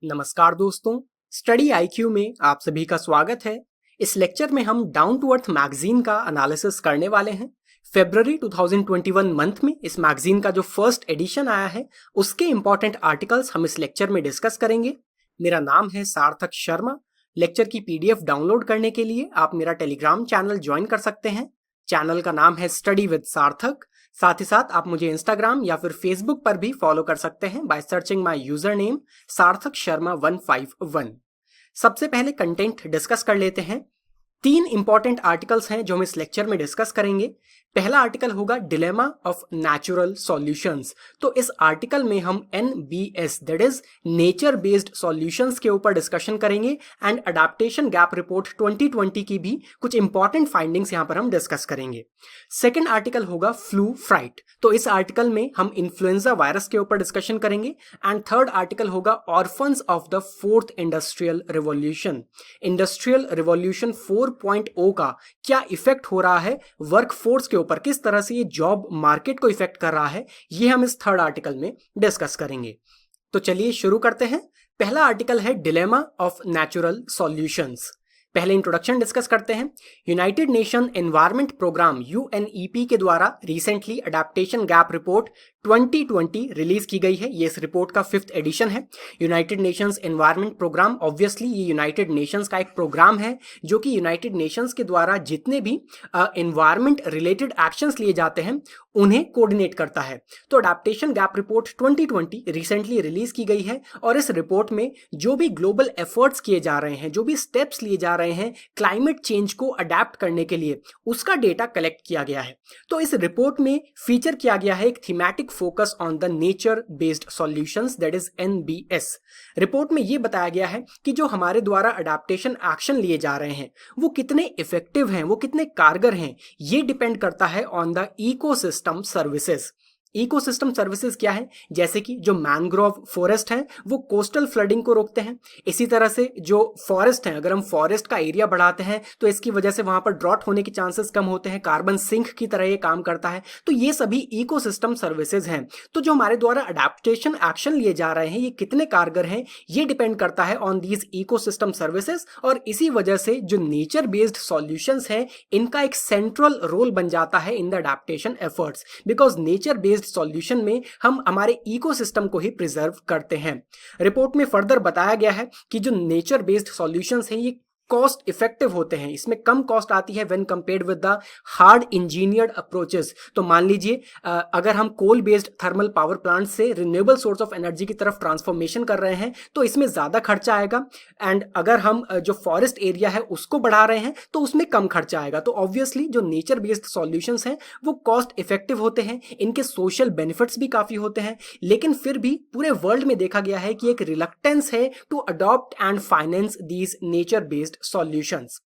नमस्कार दोस्तों, study IQ में आप सभी का स्वागत है। इस लेक्चर में हम डाउन टू अर्थ मैगजीन का एनालिसिस करने वाले हैं। फरवरी 2021 मंथ में इस मैगजीन का जो फर्स्ट एडिशन आया है उसके इंपॉर्टेंट आर्टिकल्स हम इस लेक्चर में डिस्कस करेंगे। मेरा नाम है सार्थक शर्मा। लेक्चर की पीडीएफ डाउनलोड करने के लिए आप मेरा टेलीग्राम चैनल ज्वाइन कर सकते हैं। चैनल का नाम है स्टडी विद सार्थक। साथ ही साथ आप मुझे इंस्टाग्राम या फिर फेसबुक पर भी फॉलो कर सकते हैं by searching my user name सार्थक शर्मा 151। सबसे पहले कंटेंट डिस्कस कर लेते हैं। 3 इंपॉर्टेंट आर्टिकल्स हैं जो हम इस लेक्चर में डिस्कस करेंगे। पहला आर्टिकल होगा डिलेमा ऑफ नेचुरल सॉल्यूशंस। तो इस आर्टिकल में हम NBS that is nature based solutions के ऊपर डिस्कशन करेंगे एंड अडेप्टेशन गैप रिपोर्ट 2020 की भी कुछ इंपॉर्टेंट फाइंडिंग्स यहां पर हम डिस्कस करेंगे। सेकेंड आर्टिकल होगा फ्लू फ्राइट। तो इस आर्टिकल में हम इन्फ्लुएंजा वायरस के ऊपर डिस्कशन करेंगे। एंड थर्ड आर्टिकल होगा orphans of the fourth industrial revolution. Industrial revolution 4.0 का क्या इफेक्ट हो रहा है वर्कफोर्स के ऊपर, किस तरह से ये जॉब मार्केट को इफेक्ट कर रहा है, ये हम इस थर्ड आर्टिकल में डिस्कस करेंगे। तो चलिए शुरू करते हैं। पहला आर्टिकल है डिलेमा ऑफ नेचुरल सॉल्यूशंस। पहले इंट्रोडक्शन डिस्कस करते हैं। United Nation Environment Programme UNEP के द्वारा recently adaptation gap report 2020 release की गई है। ये इस रिपोर्ट का 5th एडिशन है। United Nations Environment Programme, obviously ये यूनाइटेड नेशंस का एक प्रोग्राम है जो कि यूनाइटेड नेशंस के द्वारा जितने भी एनवायरनमेंट रिलेटेड एक्शंस लिए जाते हैं उन्हें कोऑर्डिनेट करता है। तो adaptation gap report 2020 recently release की गई है और इस रिपोर्ट में जो भी ग्लोबल एफर्ट्स किए जा रहे हैं, जो भी स्टेप्स लिए जा रहे हैं क्लाइमेट चेंज को अडेप्ट करने के लिए, उसका डेटा कलेक्ट किया गया है। तो इस रिपोर्ट में फीचर किया गया है एक thematic focus on the nature based solutions that is NBS। Report में यह बताया गया है कि जो हमारे द्वारा अडेप्टेशन एक्शन लिए जा रहे हैं वो कितने इफेक्टिव हैं, वो कितने कारगर हैं, ये डिपेंड करता है on the ecosystem services. Ecosystem services क्या है? जैसे कि जो मैंग्रोव फॉरेस्ट है वो कोस्टल फ्लडिंग को रोकते हैं। इसी तरह से जो फॉरेस्ट है, अगर हम फॉरेस्ट का एरिया बढ़ाते हैं तो इसकी वजह से वहां पर ड्रॉट होने के चांसेस कम होते हैं। कार्बन सिंक की तरह ये काम करता है। तो ये सभी इकोसिस्टम सर्विसेज हैं। तो जो हमारे द्वारा अडेप्टेशन एक्शन लिए जा रहे हैं ये कितने कारगर हैं, ये डिपेंड करता है ऑन दीज इकोसिस्टम सर्विसेज। और इसी वजह से जो नेचर बेस्ड सॉल्यूशंस हैं इनका एक सेंट्रल रोल बन जाता है in the adaptation efforts, because nature based solution में हम हमारे इकोसिस्टम को ही प्रिजर्व करते हैं। रिपोर्ट में फर्दर बताया गया है कि जो नेचर बेस्ड सॉल्यूशंस हैं ये कॉस्ट इफेक्टिव होते हैं। इसमें कम कॉस्ट आती है when compared with the hard engineered approaches. तो मान लीजिए अगर हम coal based thermal power plant से रिन्यूएबल सोर्स ऑफ एनर्जी की तरफ ट्रांसफॉर्मेशन कर रहे हैं तो इसमें ज्यादा खर्चा आएगा। एंड अगर हम जो फॉरेस्ट एरिया है उसको बढ़ा रहे हैं तो उसमें कम खर्चा आएगा। तो ऑब्वियसली जो नेचर बेस्ड सॉल्यूशंस हैं वो कॉस्ट इफेक्टिव होते हैं, इनके सोशल बेनिफिट्स भी काफी होते हैं। लेकिन फिर भी पूरे वर्ल्ड में देखा गया है कि एक रिलक्टेंस है to adopt and finance these nature based solutions.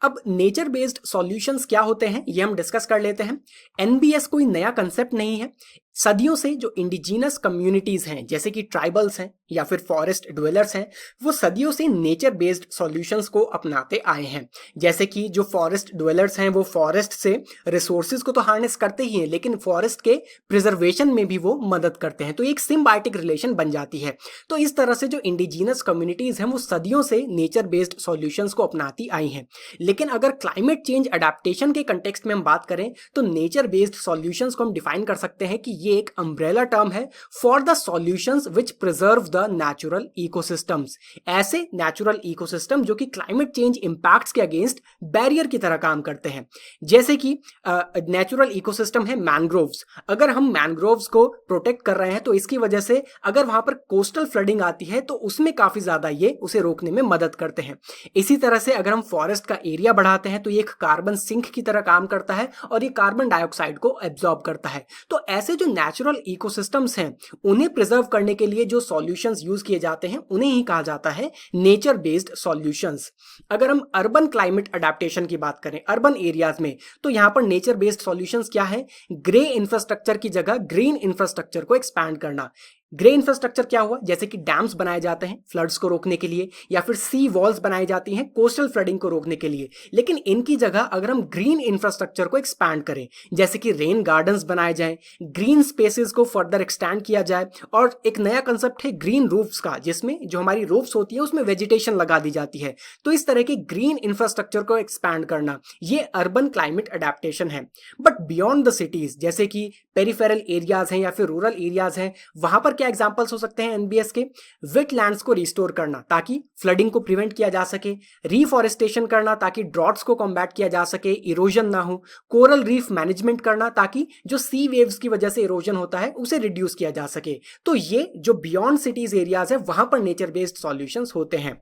अब नेचर बेस्ड सॉल्यूशंस क्या होते हैं ये हम डिस्कस कर लेते हैं। NBS कोई नया कंसेप्ट नहीं है। सदियों से जो इंडिजिनस कम्युनिटीज हैं जैसे कि ट्राइबल्स हैं या फिर फॉरेस्ट ड्वेलर्स हैं वो सदियों से नेचर बेस्ड सॉल्यूशंस को अपनाते आए हैं। जैसे कि जो फॉरेस्ट ड्वेलर्स हैं वो फॉरेस्ट से रिसोर्सेज को तो हार्नेस करते ही हैं लेकिन फॉरेस्ट के प्रिजर्वेशन में भी वो मदद करते हैं। तो एक सिम्बायोटिक रिलेशन बन जाती है। तो इस तरह से जो इंडिजिनस कम्युनिटीज हैं वो सदियों से नेचर बेस्ड सॉल्यूशंस को अपनाती आई हैं। लेकिन अगर क्लाइमेट चेंज अडेप्टेशन के कंटेक्स्ट में हम बात करें तो नेचर बेस्ड सॉल्यूशंस को हम डिफाइन कर सकते हैं कि ये एक अम्ब्रेला टर्म है for the solutions which preserve the natural ecosystems. ऐसे नेचुरल इकोसिस्टम जो कि क्लाइमेट चेंज इंपैक्ट्स के अगेंस्ट बैरियर की तरह काम करते हैं। जैसे कि नेचुरल इकोसिस्टम है मैनग्रोव्स। अगर हम मैनग्रोव्स को प्रोटेक्ट कर रहे हैं तो इसकी वजह से अगर वहां पर कोस्टल फ्लडिंग आती है तो उसमें काफी ज्यादा ये उसे रोकने में मदद करते हैं। इसी तरह से अगर हम फॉरेस्ट का एरिया बढ़ाते हैं तो ये एक कार्बन सिंक की तरह काम करता है और ये कार्बन डाइऑक्साइड को एब्जॉर्ब करता है। तो ऐसे जो नेचुरल इकोसिस्टम्स हैं उन्हें प्रिजर्व करने के लिए जो सॉल्यूशंस यूज किए जाते हैं उन्हें ही कहा जाता है नेचर बेस्ड सॉल्यूशंस। अगर हम अर्बन क्लाइमेट अडेप्टेशन की बात करें अर्बन एरियाज में तो यहां पर नेचर बेस्ड सॉल्यूशंस क्या है? ग्रे इंफ्रास्ट्रक्चर की जगह ग्रीन इंफ्रास्ट्रक्चर को एक्सपैंड करना। ग्रे इंफ्रास्ट्रक्चर क्या हुआ, जैसे कि डैम्स बनाए जाते हैं फ्लड्स को रोकने के लिए, या फिर सी वॉल्स बनाई जाती हैं कोस्टल फ्लडिंग को रोकने के लिए। लेकिन इनकी जगह अगर हम ग्रीन इंफ्रास्ट्रक्चर को एक्सपैंड करें, जैसे कि रेन गार्डन्स बनाए जाएं, ग्रीन स्पेसेस को फर्दर एक्सटेंड किया जाए, और एक नया कंसेप्ट है ग्रीन रूफ्स का, जिसमें जो हमारी रूफ्स होती है उसमें वेजिटेशन लगा दी जाती है। तो इस तरह के ग्रीन इंफ्रास्ट्रक्चर को एक्सपैंड करना, ये अर्बन क्लाइमेट अडेप्टेशन है। बट बियॉन्ड द सिटीज, जैसे कि पेरिफेरल एरियाज हैं या फिर रूरल एरियाज हैं, वहां पर क्या एग्जांपल्स हो सकते हैं एनबीएस के? वेटलैंड्स को रिस्टोर करना ताकि फ्लडिंग को प्रिवेंट किया जा सके, रीफॉरेस्टेशन करना ताकि ड्रॉट्स को कॉम्बैट किया जा सके, इरोजन ना हो, कोरल रीफ मैनेजमेंट करना ताकि जो सी वेव्स की वजह से इरोजन होता है उसे रिड्यूस किया जा सके। तो ये जो बियॉन्ड सिटीज एरियाज है वहां पर नेचर बेस्ड सॉल्यूशंस होते हैं।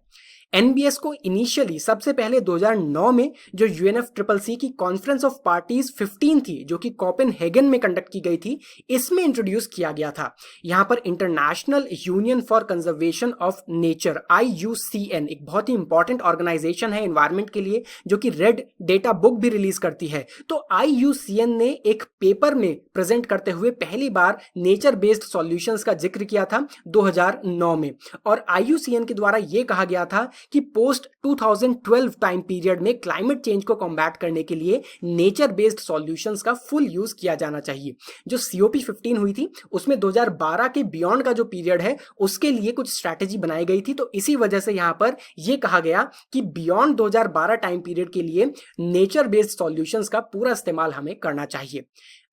एनबीएस को इनिशियली सबसे पहले 2009 में जो यूएनएफसीसीसी की कॉन्फ्रेंस ऑफ पार्टीज 15 थी, जो कि कोपेनहेगन में कंडक्ट की गई थी, इसमें इंट्रोड्यूस किया गया था। यहां पर international union for conservation of nature IUCN एक बहुत ही इंपॉर्टेंट ऑर्गेनाइजेशन है एनवायरमेंट के लिए, जो कि रेड डेटा बुक भी रिलीज करती है। तो IUCN ने एक पेपर में प्रेजेंट करते हुए पहली बार नेचर बेस्ड सॉल्यूशंस का जिक्र किया था 2009 में, और IUCN के द्वारा यह कहा गया था कि पोस्ट 2012 टाइम पीरियड में क्लाइमेट चेंज को कॉम्बैट करने के लिए नेचर बेस्ड सॉल्यूशंस का फुल यूज किया जाना चाहिए। जो COP 15 हुई थी उसमें 2012 के बियॉन्ड का जो पीरियड है उसके लिए कुछ स्ट्रैटेजी बनाई गई थी। तो इसी वजह से यहां पर यह कहा गया कि बियॉन्ड 2012 टाइम पीरियड के लिए नेचर बेस्ड सॉल्यूशंस का पूरा इस्तेमाल हमें करना चाहिए।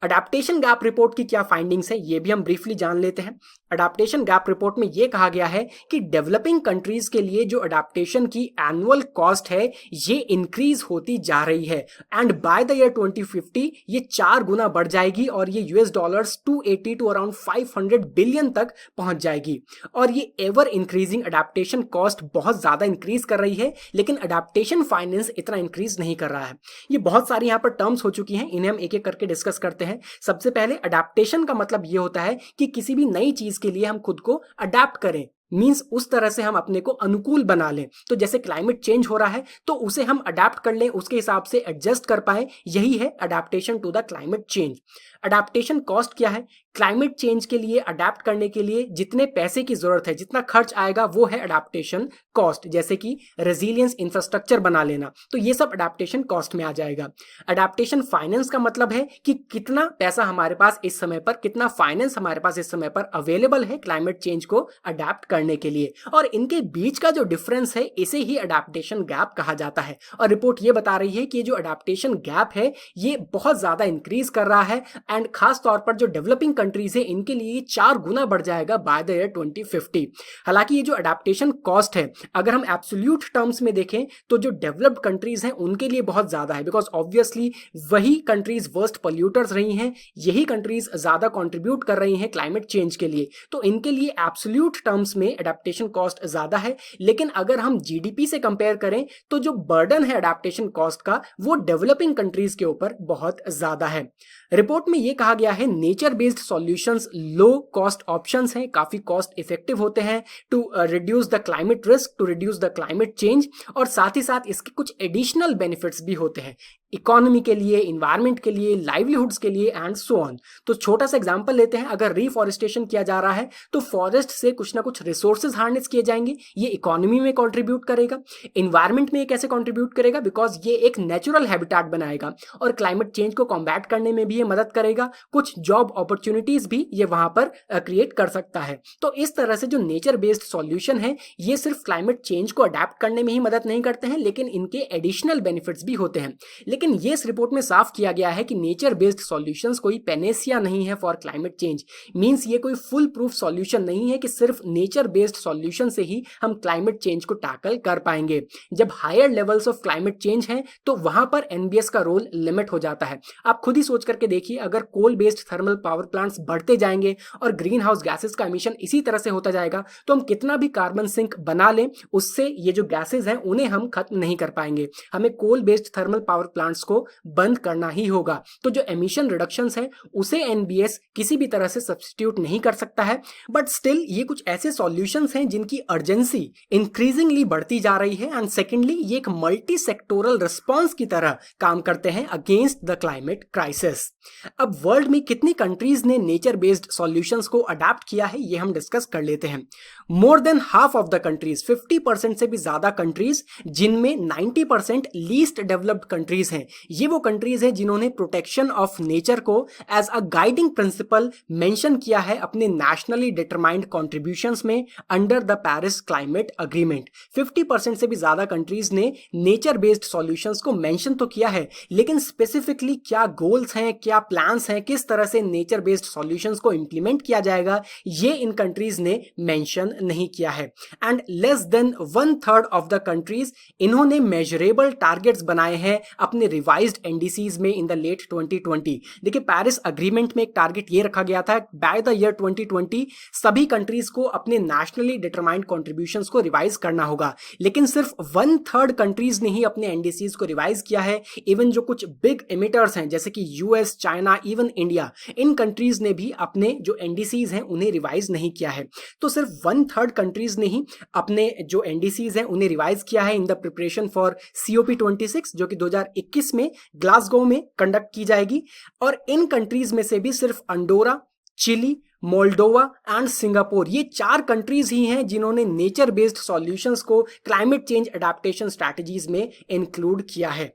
अडेप्टेशन गैप रिपोर्ट की क्या फाइंडिंग्स है ये भी हम ब्रीफली जान लेते हैं। अडेप्टेशन गैप रिपोर्ट में यह कहा गया है कि डेवलपिंग कंट्रीज के लिए जो अडेप्टेशन की एनुअल कॉस्ट है ये इंक्रीज होती जा रही है, एंड बाय द ईयर 2050 ये 4 गुना बढ़ जाएगी और ये $280 टू अराउंड 500 बिलियन तक पहुंच जाएगी। और ये एवर इंक्रीजिंग अडेप्टेशन कॉस्ट बहुत ज्यादा इंक्रीज कर रही है, लेकिन अडेप्टेशन फाइनेंस इतना इंक्रीज नहीं कर रहा है। ये बहुत सारी यहां पर टर्म्स हो चुकी हैं, इन्हें हम एक एक करके डिस्कस करते हैं। सबसे पहले अडेप्टेशन का मतलब यह होता है कि किसी भी नई चीज के लिए हम खुद को अडेप्ट करें, मींस उस तरह से हम अपने को अनुकूल बना लें। तो जैसे क्लाइमेट चेंज हो रहा है तो उसे हम अडेप्ट कर लें, उसके हिसाब से एडजस्ट कर पाए, यही है adaptation to the climate change. Adaptation cost क्या है? क्लाइमेट चेंज के लिए अडेप्ट करने के लिए जितने पैसे की जरूरत है, जितना खर्च आएगा, वो है अडेप्टेशन कॉस्ट। जैसे कि रेजिलियंस इंफ्रास्ट्रक्चर बना लेना, तो ये सब अडेप्टेशन कॉस्ट में आ जाएगा। अडेप्टेशन फाइनेंस का मतलब है कि कितना पैसा हमारे पास इस समय पर, कितना फाइनेंस हमारे पास इस समय पर अवेलेबल है क्लाइमेट चेंज को अडेप्ट करने के लिए, और इनके बीच का जो डिफरेंस है इसे ही अडेप्टेशन गैप कहा जाता है। और रिपोर्ट ये बता रही है कि जो अडेप्टेशन गैप है ये बहुत ज्यादा इंक्रीज कर रहा है, एंड खास तौर पर जो डेवलपिंग कंट्रीज है इनके लिए 4 गुना बढ़ जाएगा बाय द ईयर 2050। हालांकि ये जो अडेप्टेशन कॉस्ट है अगर हम एब्सोल्यूट टर्म्स में देखें तो जो डेवलप्ड कंट्रीज हैं उनके लिए बहुत ज्यादा है, बिकॉज ऑब्वियसली वही कंट्रीज वर्स्ट पोल्यूटर्स रही हैं, यही कंट्रीज ज्यादा कंट्रीब्यूट कर रही हैं क्लाइमेट चेंज के लिए, तो इनके लिए एब्सोल्यूट टर्म्स में अडेप्टेशन कॉस्ट ज्यादा है। लेकिन अगर हम GDP से कंपेयर करें तो जो बर्डन है अडेप्टेशन कॉस्ट का वो डेवलपिंग कंट्रीज के ऊपर बहुत ज्यादा है। रिपोर्ट में यह कहा गया है nature based solutions low cost options हैं, काफी कॉस्ट इफेक्टिव होते हैं to reduce the climate risk, to reduce the climate change, और साथ ही साथ इसके कुछ एडिशनल बेनिफिट्स भी होते हैं इकोनॉमी के लिए, इन्वायरमेंट के लिए, लाइवलीहुड्स के लिए एंड सो ऑन। तो छोटा सा एग्जांपल लेते हैं, अगर रिफॉरेस्टेशन किया जा रहा है तो फॉरेस्ट से कुछ ना कुछ रिसोर्सेज हार्नेस किए जाएंगे, ये इकोनॉमी में कंट्रीब्यूट करेगा। इन्वायरमेंट में ये कैसे कंट्रीब्यूट करेगा? बिकॉज ये एक नेचुरल हैबिटेट बनाएगा और क्लाइमेट चेंज को कॉम्बैट करने में भी ये मदद करेगा, कुछ जॉब अपॉर्चुनिटीज भी ये वहां पर क्रिएट कर सकता है। तो इस तरह से जो नेचर बेस्ड सॉल्यूशन है ये सिर्फ क्लाइमेट चेंज को अडेप्ट करने में ही मदद नहीं करते हैं, लेकिन इनके एडिशनल बेनिफिट्स भी होते हैं। लेकिन ये इस रिपोर्ट में साफ किया गया है कि नेचर बेस्ड सॉल्यूशंस कोई पेनेसिया नहीं है फॉर क्लाइमेट चेंज, मींस ये कोई फुल प्रूफ सॉल्यूशन नहीं है कि सिर्फ नेचर बेस्ड सॉल्यूशन से ही हम क्लाइमेट चेंज को टैकल कर पाएंगे। जब higher levels of climate change हैं तो वहां पर एनबीएस का रोल लिमिट हो जाता है। आप खुद ही सोच करके देखिए, अगर coal based thermal power plants बढ़ते जाएंगे और ग्रीन हाउस गैसेस का एमिशन इसी तरह से होता जाएगा तो हम कितना भी कार्बन सिंक बना लें उससे ये जो गैसेज हैं उन्हें हम खत्म नहीं कर पाएंगे। हमें coal based thermal power plant plants को बंद करना ही होगा। तो जो एमिशन रिडक्शंस है उसे एनबीएस किसी भी तरह से सब्स्टिट्यूट नहीं कर सकता है, बट स्टिल ये कुछ ऐसे सॉल्यूशंस हैं जिनकी अर्जेंसी इंक्रीजिंगली बढ़ती जा रही है। एंड सेकेंडली ये एक मल्टी सेक्टोरल रिस्पॉन्स की तरह काम करते हैं अगेंस्ट द क्लाइमेट क्राइसिस। अब वर्ल्ड में कितनी कंट्रीज ने नेचर बेस्ड सॉल्यूशंस को अडॉप्ट किया है ये हम डिस्कस कर लेते हैं। More than half of the countries, 50% से भी ज्यादा कंट्रीज, जिनमें 90% लीस्ट डेवलप्ड कंट्रीज हैं, ये वो कंट्रीज हैं जिन्होंने प्रोटेक्शन ऑफ नेचर को as a guiding principle mention किया है अपने नेशनली डिटरमाइंड कॉन्ट्रीब्यूशंस में under the Paris climate agreement. 50% से भी ज्यादा कंट्रीज ने नेचर बेस्ड सॉल्यूशंस को मेंशन तो किया है, लेकिन स्पेसिफिकली क्या गोल्स हैं, क्या प्लान्स हैं, किस तरह से नेचर बेस्ड सॉल्यूशंस को इंप्लीमेंट किया जाएगा, ये इन कंट्रीज ने मेंशन नहीं किया है। And less than 1/3 of the countries इन्होंने मेजरेबल टारगेट्स बनाए हैं अपने रिवाइज्ड एनडीसीज में इन द लेट 2020। देखिए पेरिस अग्रीमेंट में एक टारगेट ये रखा गया था बाय द ईयर 2020 सभी कंट्रीज को अपने नेशनली डिटरमाइंड कॉन्ट्रीब्यूशंस को रिवाइज करना होगा, लेकिन सिर्फ 1/3 कंट्रीज ने ही अपने एनडीसीज को रिवाइज किया है। इवन जो कुछ बिग एमिटर्स हैं जैसे कि यूएस, चाइना, इवन इंडिया, इन कंट्रीज ने भी अपने जो एनडीसीज हैं उन्हें रिवाइज नहीं किया है। तो सिर्फ 1/3 कंट्रीज ने ही अपने जो एनडीसीज हैं उन्हें रिवाइज किया है in the preparation for COP26 जो कि 2021 में ग्लासगो में कंडक्ट की जाएगी। और इन कंट्रीज में से भी सिर्फ Andorra, Chile, Moldova and Singapore, ये 4 कंट्रीज ही हैं जिन्होंने नेचर बेस्ड सॉल्यूशंस को क्लाइमेट चेंज अडेप्टेशन स्ट्रैटेजीज में इंक्लूड किया है।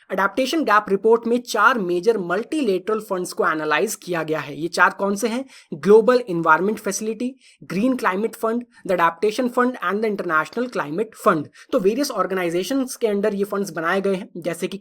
अडेप्टेशन गैप रिपोर्ट में 4 मेजर मल्टीलेटरल फंड्स को एनालाइज किया गया है। ये 4 कौन से हैं? Global environment facility, green climate fund, the adaptation fund and the international climate fund. तो वेरियस ऑर्गेनाइजेशंस के अंडर ये फंड्स बनाए गए हैं, जैसे कि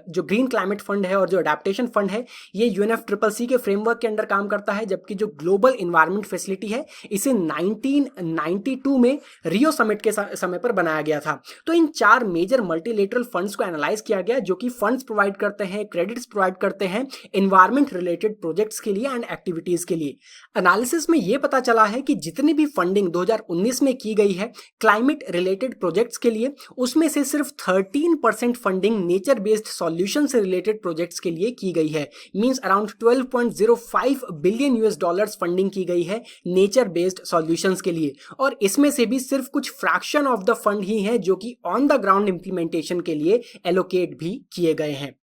जो ग्रीन क्लाइमेट फंड है और जो अडेप्टेशन फंड है ये UNFCCC के फ्रेमवर्क के अंडर काम करता है, जबकि जो ग्लोबल एनवायरनमेंट फैसिलिटी है इसे 1992 में रियो समिट के समय पर बनाया गया था। तो इन 4 मेजर मल्टीलेटरल फंड्स को एनालाइज किया गया जो कि फंड्स प्रोवाइड करते हैं, क्रेडिट्स प्रोवाइड करते हैं एनवायरमेंट रिलेटेड प्रोजेक्ट्स के लिए एंड एक्टिविटीज के लिए। एनालिसिस में यह पता चला है कि जितनी भी फंडिंग 2019 में की गई है क्लाइमेट रिलेटेड प्रोजेक्ट्स के लिए, उसमें से सिर्फ 13% फंडिंग नेचर बेस्ड सॉल्यूशन से रिलेटेड प्रोजेक्ट्स के लिए की गई है। मींस अराउंड $12.05 बिलियन फंडिंग की गई है नेचर बेस्ड सॉल्यूशंस के लिए, और इसमें से भी सिर्फ कुछ फ्रैक्शन ऑफ द फंड ही है जो कि ऑन द ग्राउंड इंप्लीमेंटेशन के लिए एलोकेट भी किए गए हैं।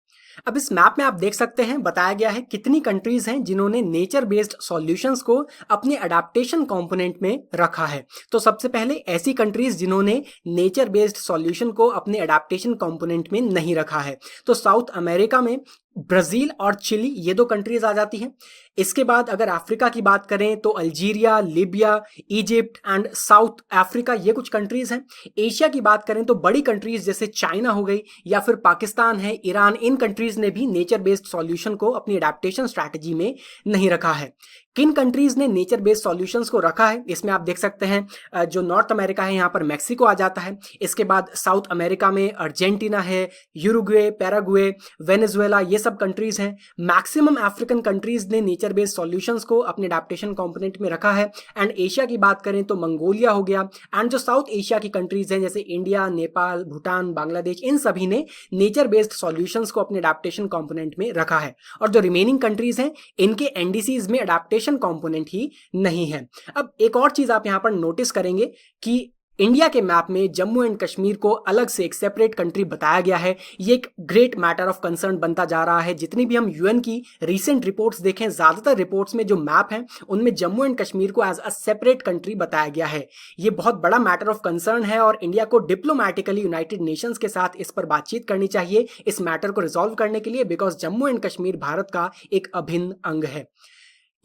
अब इस मैप में आप देख सकते हैं बताया गया है कितनी कंट्रीज हैं जिन्होंने नेचर बेस्ड सॉल्यूशंस को अपने अडेप्टेशन कंपोनेंट में रखा है। तो सबसे पहले ऐसी कंट्रीज जिन्होंने नेचर बेस्ड सॉल्यूशन को अपने अडेप्टेशन कंपोनेंट में नहीं रखा है, तो साउथ अमेरिका में ब्राजील और चिली, ये 2 कंट्रीज आ जाती हैं। इसके बाद अगर अफ्रीका की बात करें तो Algeria, Libya, Egypt and south Africa, ये कुछ कंट्रीज हैं। एशिया की बात करें तो बड़ी कंट्रीज जैसे चाइना हो गई या फिर पाकिस्तान है, ईरान, इन कंट्रीज ने भी नेचर बेस्ड सॉल्यूशन को अपनी अडेप्टेशन स्ट्रैटेजी में नहीं रखा है। किन कंट्रीज ने नेचर बेस्ड सॉल्यूशंस को रखा है इसमें आप देख सकते हैं जो नॉर्थ अमेरिका है यहाँ पर मैक्सिको आ जाता है। इसके बाद साउथ अमेरिका में अर्जेंटीना है, यूरुग्वे, पैराग्वे, वेनेजुएला, ये सब कंट्रीज हैं। मैक्सिमम अफ्रीकन कंट्रीज ने नेचर बेस्ड सॉल्यूशंस को अपने अडेप्टेशन कंपोनेंट में रखा है। एंड एशिया की बात करें तो मंगोलिया हो गया, एंड जो साउथ एशिया की कंट्रीज हैं जैसे इंडिया, नेपाल, भूटान, बांग्लादेश, इन सभी ने नेचर बेस्ड सॉल्यूशंस को अपने अडेप्टेशन कंपोनेंट में रखा है। और जो रिमेनिंग कंट्रीज हैं इनके एनडीसीज में अडेप्टेशन कंपोनेंट ही नहीं है। अब एक और चीज आप यहां पर नोटिस करेंगे कि इंडिया के मैप में जम्मू एंड कश्मीर को अलग से एक सेपरेट कंट्री बताया गया है। ये एक ग्रेट मैटर ऑफ कंसर्न बनता जा रहा है। जितनी भी हम यूएन की रीसेंट रिपोर्ट्स देखें, ज्यादातर रिपोर्ट्स में जो मैप हैं उनमें जम्मू एंड कश्मीर को एज अ सेपरेट कंट्री बताया गया है। ये बहुत बड़ा मैटर ऑफ कंसर्न है और इंडिया को डिप्लोमैटिकली यूनाइटेड नेशंस के साथ इस पर बातचीत करनी चाहिए इस मैटर को रिजॉल्व करने के लिए, बिकॉज जम्मू एंड कश्मीर भारत का एक अभिन्न अंग है।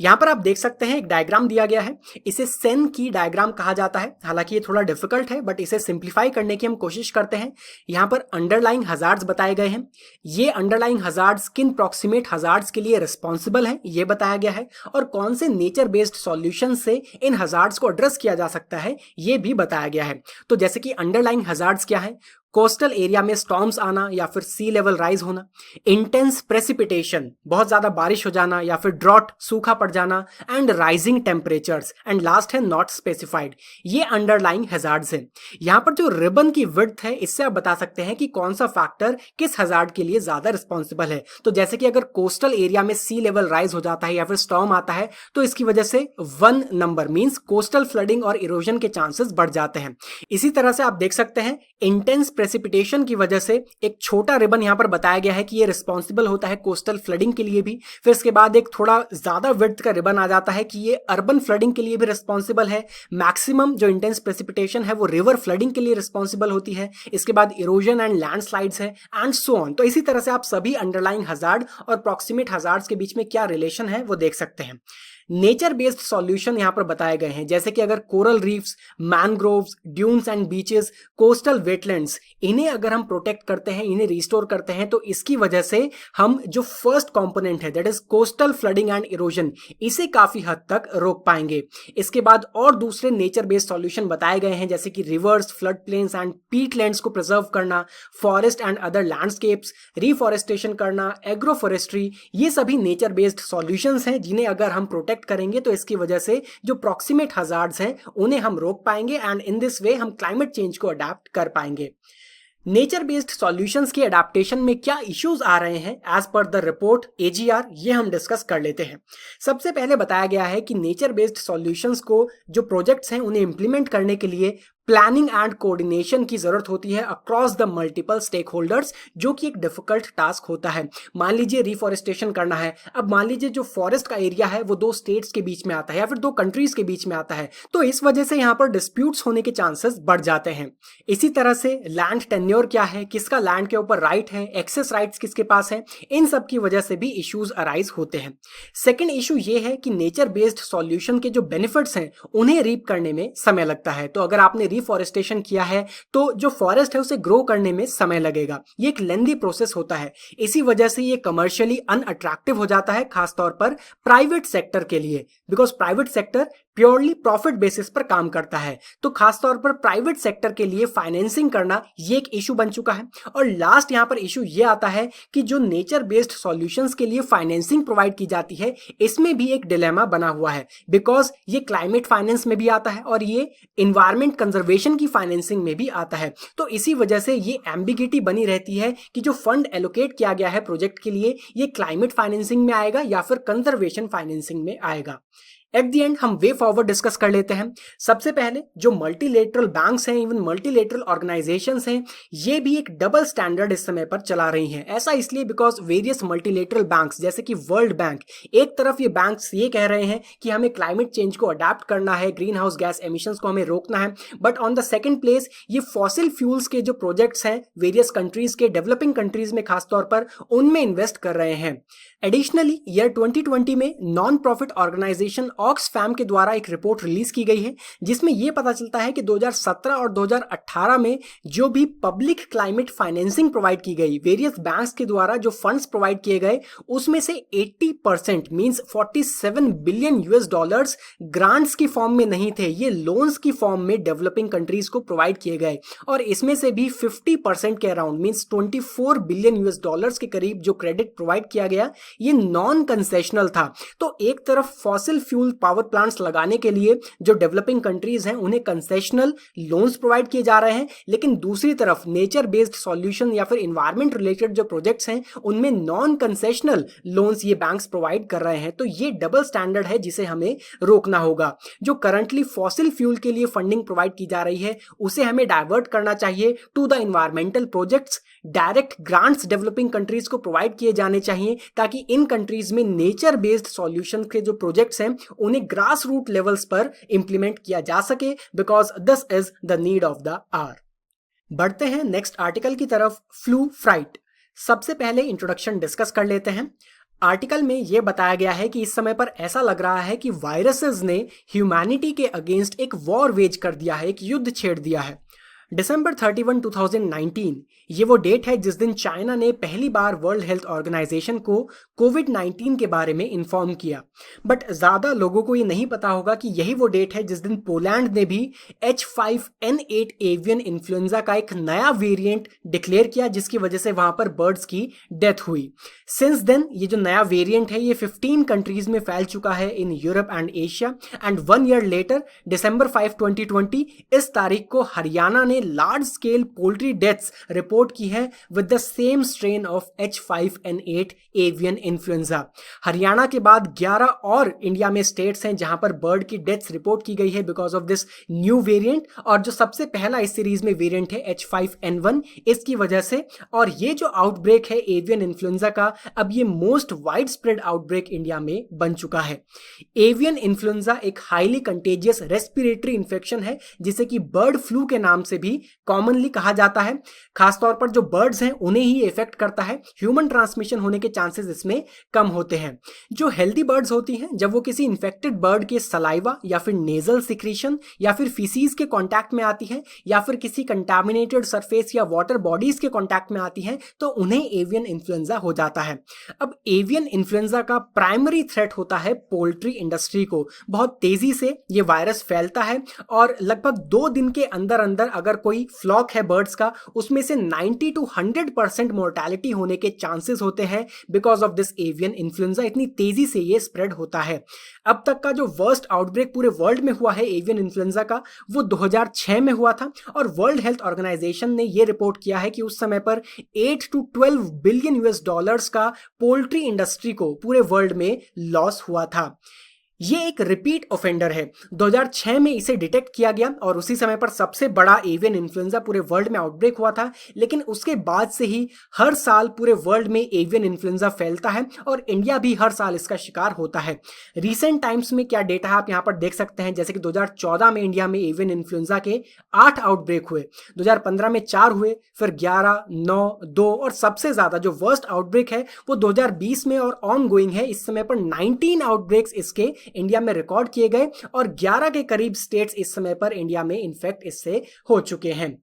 यहां पर आप देख सकते हैं एक डायग्राम दिया गया है, इसे सेन की डायग्राम कहा जाता है। हालांकि ये थोड़ा डिफिकल्ट है बट इसे सिंप्लीफाई करने की हम कोशिश करते हैं। यहां पर अंडरलाइंग हजार्ड्स बताए गए हैं। ये अंडरलाइंग हजार्ड्स किन प्रॉक्सिमेट हजार्ड्स के लिए रिस्पॉन्सिबल हैं ये बताया गया है, और कौन से नेचर बेस्ड सॉल्यूशन से इन हजार्ड्स को एड्रेस किया जा सकता है ये भी बताया गया है। तो जैसे कि अंडरलाइंग हजार्ड्स क्या है, कोस्टल एरिया में स्टॉर्म्स आना या फिर सी लेवल राइज होना, इंटेंस प्रेसिपिटेशन बहुत ज्यादा बारिश हो जाना या फिर ड्रॉट सूखा पड़ जाना, and rising temperatures, and last है नॉट स्पेसिफाइड। ये अंडरलाइंग हैजार्ड्स हैं। यहाँ पर जो रिबन की विड्थ है इससे आप बता सकते हैं कि कौन सा फैक्टर किस हैजार्ड के लिए ज्यादा रिस्पॉन्सिबल है। तो जैसे कि अगर कोस्टल एरिया में सी लेवल राइज हो जाता है या फिर स्टॉर्म आता है तो इसकी वजह से 1 नंबर मींस कोस्टल फ्लडिंग और इरोजन के चांसेस बढ़ जाते हैं। इसी तरह से आप देख सकते हैं इंटेंस प्रेसिपिटेशन की वजह से एक छोटा रिबन यहां पर बताया गया है कि ये रिस्पॉन्सिबल होता है कोस्टल फ्लडिंग के लिए भी। फिर इसके बाद एक थोड़ा ज्यादा विड्थ का रिबन आ जाता है कि ये अर्बन फ्लडिंग के लिए भी रिस्पॉन्सिबल है। मैक्सिमम जो इंटेंस प्रेसिपिटेशन है वो रिवर फ्लडिंग के लिए रिस्पॉन्सिबल होती है। इसके बाद इरोजन एंड लैंडस्लाइड्स है एंड सो ऑन। तो इसी तरह से आप सभी अंडरलाइंग हजार्ड और प्रॉक्सिमेट हजार्ड्स के बीच में क्या रिलेशन है वो देख सकते हैं। नेचर बेस्ड सॉल्यूशन यहां पर बताए गए हैं, जैसे कि अगर coral reefs, mangroves, dunes and beaches, coastal wetlands, इन्हें अगर हम प्रोटेक्ट करते हैं, इन्हें रिस्टोर करते हैं तो इसकी वजह से हम जो फर्स्ट कंपोनेंट है that is coastal flooding and erosion, इसे काफी हद तक रोक पाएंगे। इसके बाद और दूसरे नेचर बेस्ड सॉल्यूशन बताए गए हैं, जैसे कि रिवर्स, फ्लड प्लेन्स एंड पीटलैंड्स को प्रिजर्व करना, forest and other landscapes, reforestation करना, एग्रोफॉरेस्ट्री, ये सभी नेचर बेस्ड सॉल्यूशंस हैं जिन्हें अगर हम प्रोटेक्ट करेंगे तो इसकी वजह से जो प्रॉक्सिमेट हजार्ड्स हैं उन्हें हम रोक पाएंगे एंड इन दिस वे हम क्लाइमेट चेंज को अडैप्ट कर पाएंगे। नेचर बेस्ड सॉल्यूशंस के अडेप्टेशन में क्या इश्यूज आ रहे हैं as per the report AGR, ये हम डिस्कस कर लेते हैं। सबसे पहले बताया गया है कि नेचर बेस्ड सॉल्यूशंस को जो प्रोजेक्ट्स हैं उन्हें इंप्लीमेंट करने के लिए प्लानिंग एंड कोऑर्डिनेशन की जरूरत होती है across the multiple stakeholders, जो कि एक डिफिकल्ट टास्क होता है। मान लीजिए रिफॉरेस्टेशन करना है, अब मान लीजिए जो फॉरेस्ट का एरिया है वो 2 स्टेट्स के बीच में आता है या फिर 2 कंट्रीज के बीच में आता है, तो इस वजह से यहाँ पर डिस्प्यूट्स होने के चांसेस बढ़ जाते हैं। इसी तरह से लैंड टेन्योर क्या है, किसका लैंड के ऊपर राइट है, एक्सेस राइट्स किसके पास है, इन सब की वजह से भी इश्यूज अराइज होते हैं। सेकेंड इशू ये है कि नेचर बेस्ड सॉल्यूशन के जो बेनिफिट्स हैं उन्हें रीप करने में समय लगता है। तो अगर आपने रिफॉरेस्टेशन किया है तो जो फॉरेस्ट है उसे ग्रो करने में समय लगेगा, ये एक लेंदी प्रोसेस होता है। इसी वजह से ये कमर्शियली अनअट्रैक्टिव हो जाता है, खासतौर पर प्राइवेट सेक्टर के लिए, because private sector purely profit basis पर काम करता है। तो खासतौर पर प्राइवेट सेक्टर के लिए फाइनेंसिंग करना ये एक इशू बन चुका है। और लास्ट यहाँ पर इशू ये आता है कि जो नेचर बेस्ड सॉल्यूशंस के लिए फाइनेंसिंग प्रोवाइड की जाती है इसमें भी एक डिलेमा बना हुआ है, बिकॉज ये क्लाइमेट फाइनेंस में भी आता है और ये इन्वायरमेंट कंजर्वेशन की फाइनेंसिंग में भी आता है। तो इसी वजह से ये एम्बिगिटी बनी रहती है कि जो फंड एलोकेट किया गया है प्रोजेक्ट के लिए, ये क्लाइमेट फाइनेंसिंग में आएगा या फिर कंजर्वेशन फाइनेंसिंग में आएगा। एट द एंड हम वे फॉरवर्ड डिस्कस कर लेते हैं। सबसे पहले जो मल्टीलेटरल बैंक्स हैं, इवन मल्टीलेटरल ऑर्गेनाइजेशंस हैं, ये भी एक डबल स्टैंडर्ड इस समय पर चला रही हैं। ऐसा इसलिए बिकॉज वेरियस मल्टीलेटरल बैंक्स जैसे कि वर्ल्ड बैंक, एक तरफ ये बैंक्स ये कह रहे हैं कि हमें क्लाइमेट चेंज को अडेप्ट करना है, ग्रीन हाउस गैस एमिशंस को हमें रोकना है, but on the second place ये फॉसिल फ्यूल्स के जो प्रोजेक्ट्स हैं वेरियस कंट्रीज के, डेवलपिंग कंट्रीज में खासतौर पर, उनमें इन्वेस्ट कर रहे हैं। एडिशनली ईयर 2020 में नॉन प्रॉफिट ऑर्गेनाइजेशन ऑक्सफैम के द्वारा एक रिपोर्ट रिलीज की गई है जिसमें यह पता चलता है कि 2017 और 2018 में जो भी पब्लिक क्लाइमेट फाइनेंसिंग प्रोवाइड की गई वेरियस बैंक्स के द्वारा, जो फंड्स प्रोवाइड किए गए, उसमें से 80% means 47 billion US dollars grants की फॉर्म में नहीं थे, ये लोन्स की फॉर्म में डेवलपिंग कंट्रीज को प्रोवाइड किए गए। और इसमें से भी 50% के around means 24 billion US dollars के करीब जो क्रेडिट प्रोवाइड किया गया ये नॉन कंसेशनल था। तो एक तरफ फॉसिल फ्यूल पावर प्लांट्स लगाने के लिए जो डेवलपिंग कंट्रीज हैं उन्हें कंसेशनल लोन्स प्रोवाइड किए जा रहे हैं, लेकिन दूसरी तरफ नेचर बेस्ड सॉल्यूशन या फिर एनवायरमेंट रिलेटेड जो प्रोजेक्ट्स हैं उनमें नॉन कंसेशनल लोन्स ये बैंक्स प्रोवाइड कर रहे हैं। तो ये डबल स्टैंडर्ड है जिसे हमें रोकना होगा। जो करंटली फॉसिल फ्यूल के लिए फंडिंग प्रोवाइड की जा रही है उसे हमें डाइवर्ट करना चाहिए to the environmental projects. Direct grants developing countries को प्रोवाइड किए जाने चाहिए ताकि इन कंट्रीज में नेचर बेस्ड सॉल्यूशन के जो प्रोजेक्ट्स हैं उन्हें ग्रास रूट लेवल्स पर इंप्लीमेंट किया जा सके, because this is the need of the hour. बढ़ते हैं नेक्स्ट आर्टिकल की तरफ, फ्लू फ्राइट। सबसे पहले इंट्रोडक्शन डिस्कस कर लेते हैं। आर्टिकल में यह बताया गया है कि इस समय पर ऐसा लग रहा है कि वायरसेस ने ह्यूमैनिटी के अगेंस्ट एक वॉर वेज कर दिया है, एक युद्ध छेड़ दिया है। दिसंबर 31, 2019 ये वो डेट है जिस दिन चाइना ने पहली बार वर्ल्ड हेल्थ ऑर्गेनाइजेशन को कोविड-19 के बारे में इन्फॉर्म किया। बट ज़्यादा लोगों को ये नहीं पता होगा कि यही वो डेट है जिस दिन पोलैंड ने भी H5N8 एवियन इन्फ्लुएंजा का एक नया वेरिएंट डिक्लेयर किया, जिसकी वजह से वहां पर बर्ड्स की डेथ हुई। सिंस देन ये जो नया वेरिएंट है ये 15 कंट्रीज में फैल चुका है in Europe and Asia, and 1 year later December 5, 2020 इस तारीख को हरियाणा ने large scale poultry deaths report की है with the same strain of H5N8 avian influenza. Haryana के बाद 11 और इंडिया में स्टेट्स हैं जहां पर बर्ड की डेथ्स रिपोर्ट की गई है because of this new variant, और जो सबसे पहला इस सीरीज में वेरिएंट है H5N1 इसकी वजह से। और ये जो आउटब्रेक है एवियन इन्फ्लुएंजा का, अब ये most wide spread outbreak India में बन चुका है। एवियन इन्फ्लुएंजा एक हाईली कंटेजियस रेस्पिरेटरी इन्फेक्शन है जिसे कि बर्ड फ्लू के नाम से भी कॉमनली कहा जाता है। खासतौर पर जो बर्ड्स हैं उन्हें ही इफेक्ट करता है, ह्यूमन ट्रांसमिशन होने के चांसेस इसमें कम होते हैं। जो हेल्दी बर्ड्स होती हैं जब वो किसी इन्फेक्टेड बर्ड के सलाइवा या फिर नेजल सिक्रीशन या फिर फीसीज के कांटेक्ट में आती हैं या फिर किसी कंटामिनेटेड सरफेस या वाटर बॉडीज के कांटेक्ट में आती हैं तो उन्हें एवियन इन्फ्लुएंजा हो जाता है। अब एवियन इन्फ्लुएंजा का प्राइमरी थ्रेट होता है पोल्ट्री इंडस्ट्री को। बहुत तेजी से ये वायरस फैलता है और लगभग 2 दिन के अंदर अंदर अगर कोई फ्लॉक है बर्ड्स का उसमें से 90 to 100% मोर्टेलिटी होने के चांसेस होते हैं because of this avian influenza. इतनी तेजी से ये स्प्रेड होता है। अब तक का जो वर्स्ट आउटब्रेक पूरे वर्ल्ड में हुआ है एवियन इन्फ्लुएंजा का वो 2006 में हुआ था, और वर्ल्ड हेल्थ ऑर्गेनाइजेशन ने ये रिपोर्ट किया है कि उस समय पर 8 to 12 बिलियन US डॉलर्स का पोल्ट्री इंडस्ट्री को पूरे वर्ल्ड में लॉस हुआ था। ये एक रिपीट ऑफेंडर है। 2006 में इसे डिटेक्ट किया गया और उसी समय पर सबसे बड़ा एवियन इन्फ्लुएंजा पूरे वर्ल्ड में आउटब्रेक हुआ था, लेकिन उसके बाद से ही हर साल पूरे वर्ल्ड में एवियन इन्फ्लुएंजा फैलता है और इंडिया भी हर साल इसका शिकार होता है। रीसेंट टाइम्स में क्या डेटा आप यहाँ पर देख सकते हैं, जैसे कि 2014 में इंडिया में एवियन इन्फ्लुएंजा के 8 आउटब्रेक हुए, 2015 में 4 हुए, फिर 11, 9, 2 और सबसे ज्यादा जो वर्स्ट आउटब्रेक है वो 2020 में और ऑन गोइंग है। इस समय पर 19 आउटब्रेक्स इसके इंडिया में रिकॉर्ड किए गए और 11 के करीब स्टेट्स इस समय पर इंडिया में इन्फेक्ट इससे हो चुके हैं।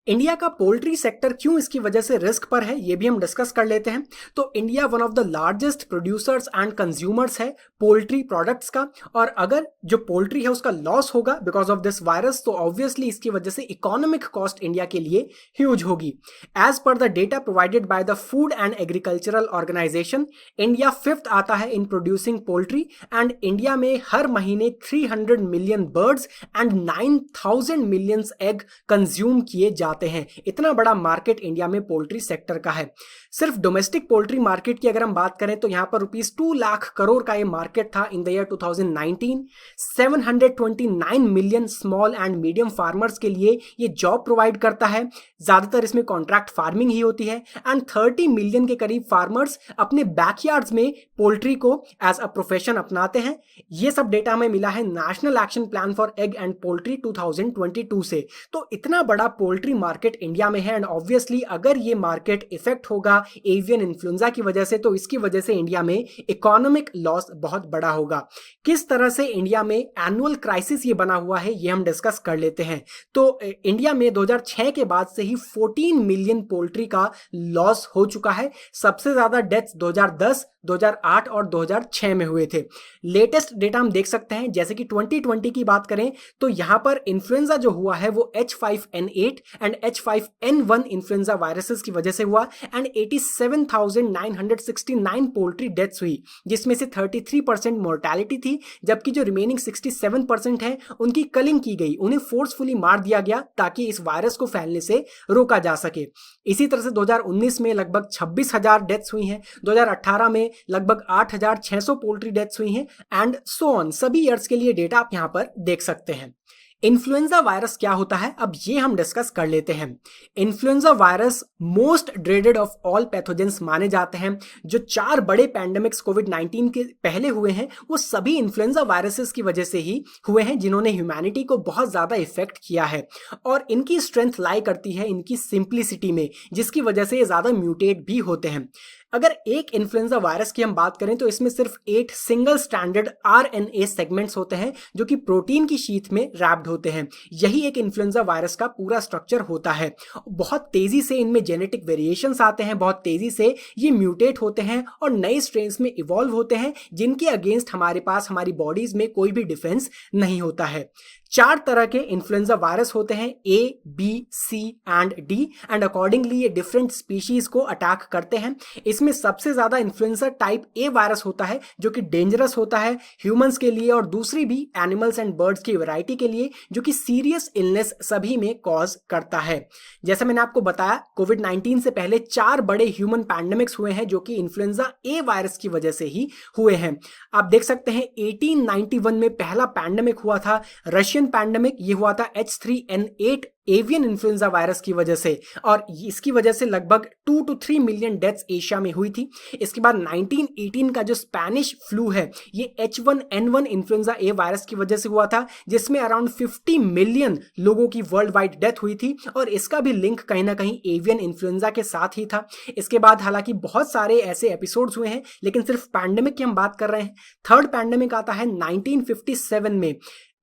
इंडिया का पोल्ट्री सेक्टर क्यों इसकी वजह से रिस्क पर है ये भी हम डिस्कस कर लेते हैं। तो India one of the largest producers and consumers है पोल्ट्री प्रोडक्ट्स का, और अगर जो पोल्ट्री है उसका लॉस होगा बिकॉज ऑफ दिस वायरस तो ऑब्वियसली इसकी वजह से इकोनॉमिक कॉस्ट इंडिया के लिए ह्यूज होगी। As per the data provided by the food and agricultural organisation India 5th आता है in producing poultry, and India में हर महीने 300 million birds and 9000 million egg consume किए जाते हैं। इतना बड़ा मार्केट इंडिया में पोल्ट्री सेक्टर का है। सिर्फ डोमेस्टिक पोल्ट्री मार्केट की अगर हम बात करें तो यहां पर ₹2 लाख करोड़ का ये मार्केट था in the year 2019। 729 million small and medium farmers के लिए ये जॉब प्रोवाइड करता है। ज्यादातर इसमें कॉन्ट्रैक्ट फार्मिंग ही होती है, एंड 30 मिलियन के करीब फार्मर्स अपने बैकयार्ड्स में पोल्ट्री को एज अ प्रोफेशन अपनाते हैं। ये सब डेटा हमें मिला है national action plan for egg and poultry 2022 से। तो इतना बड़ा पोल्ट्री मार्केट इंडिया में है, एंड ऑब्वियसली अगर ये मार्केट इफेक्ट होगा एवियन इन्फ्लुएंजा की वजह से तो इसकी वजह से इंडिया में इकोनॉमिक लॉस बहुत बड़ा होगा। किस तरह से इंडिया में एनुअल क्राइसिस ये बना हुआ है ये हम डिस्कस कर लेते हैं। तो इंडिया में 2006 के बाद से ही 14 मिलियन पोल्ट्री का लॉस हो चुका है। सबसे ज्यादा डेथ्स 2010, 2008 और 2006 में हुए थे। लेटेस्ट डेटा हम देख सकते हैं, जैसे कि 2020 की बात करें तो यहां पर इन्फ्लुएंजा जो हुआ है वो H5N8 and H5N1 influenza viruses की वजह से हुआ, एंड 87,969 पोल्ट्री डेथ्स हुई, जिसमें से 33% मोर्टेलिटी थी, जबकि जो रिमेनिंग 67% है उनकी कलिंग की गई, उन्हें फोर्सफुली मार दिया गया ताकि इस वायरस को फैलने से रोका जा सके। इसी तरह से 2019 में लगभग 26,000 डेथ्स हुई हैं, 2018 में लगभग 8,600 पोल्ट्री डेथ्स हुई हैं, एंड सो ऑन। सभी ईयर्स के लिए डेटा आप यहां पर देख सकते हैं। इन्फ्लुएंजा वायरस क्या होता है अब ये हम डिस्कस कर लेते हैं। Influenza virus most dreaded of all pathogens माने जाते हैं। जो 4 बड़े पैंडेमिक्स कोविड-19 के पहले हुए हैं वो सभी इन्फ्लुएंजा वायरसेस की वजह से ही हुए हैं, जिन्होंने ह्यूमैनिटी को बहुत ज्यादा इफेक्ट किया है। और इनकी स्ट्रेंथ लाई करती है इनकी सिंप्लिसिटी में, जिसकी वजह से ये ज्यादा म्यूटेट भी होते हैं। अगर एक इन्फ्लुएंजा वायरस की हम बात करें तो इसमें सिर्फ 8 सिंगल स्टैंडर्ड आरएनए सेगमेंट्स होते हैं जो कि प्रोटीन की शीथ में रैप्ड होते हैं। यही एक इन्फ्लुएंजा वायरस का पूरा स्ट्रक्चर होता है। बहुत तेजी से इनमें जेनेटिक वेरिएशंस आते हैं, बहुत तेजी से ये म्यूटेट होते हैं और नए स्ट्रेन्स में इवॉल्व होते हैं जिनके अगेंस्ट हमारे पास हमारी बॉडीज में कोई भी डिफेंस नहीं होता है। 4 तरह के इन्फ्लुएंजा वायरस होते हैं, A, B, C and D, and accordingly ये डिफरेंट स्पीशीज को अटैक करते हैं। इसमें सबसे ज्यादा इन्फ्लुएंजा टाइप ए वायरस होता है जो कि डेंजरस होता है ह्यूमंस के लिए और दूसरी भी एनिमल्स एंड बर्ड्स की वैरायटी के लिए, जो कि सीरियस इलनेस सभी में कॉज करता है। जैसा मैंने आपको बताया, कोविड-19 से पहले 4 बड़े ह्यूमन पैंडेमिक्स हुए हैं जो कि इन्फ्लुएंजा ए वायरस की वजह से ही हुए हैं। आप देख सकते हैं 1891 में पहला पैंडेमिक हुआ था, रशियन पैंडेमिक। ये हुआ था H3N8 एवियन इन्फ्लुएंजा वायरस की वजह से और इसकी वजह से लगभग 2 to 3 मिलियन डेथ्स एशिया में हुई थी। इसके बाद 1918 का जो स्पेनिश फ्लू है ये H1N1 इन्फ्लुएंजा ए वायरस की वजह से हुआ था, जिसमें अराउंड 50 मिलियन लोगों की वर्ल्ड वाइड डेथ हुई थी और इसका भी लिंक कहीं ना कहीं एवियन इन्फ्लुएंजा के साथ ही था। इसके बाद हालांकि बहुत सारे ऐसे एपिसोड्स हुए हैं, लेकिन सिर्फ पैंडेमिक की हम बात कर रहे हैं। थर्ड पैंडेमिक आता है 1957 में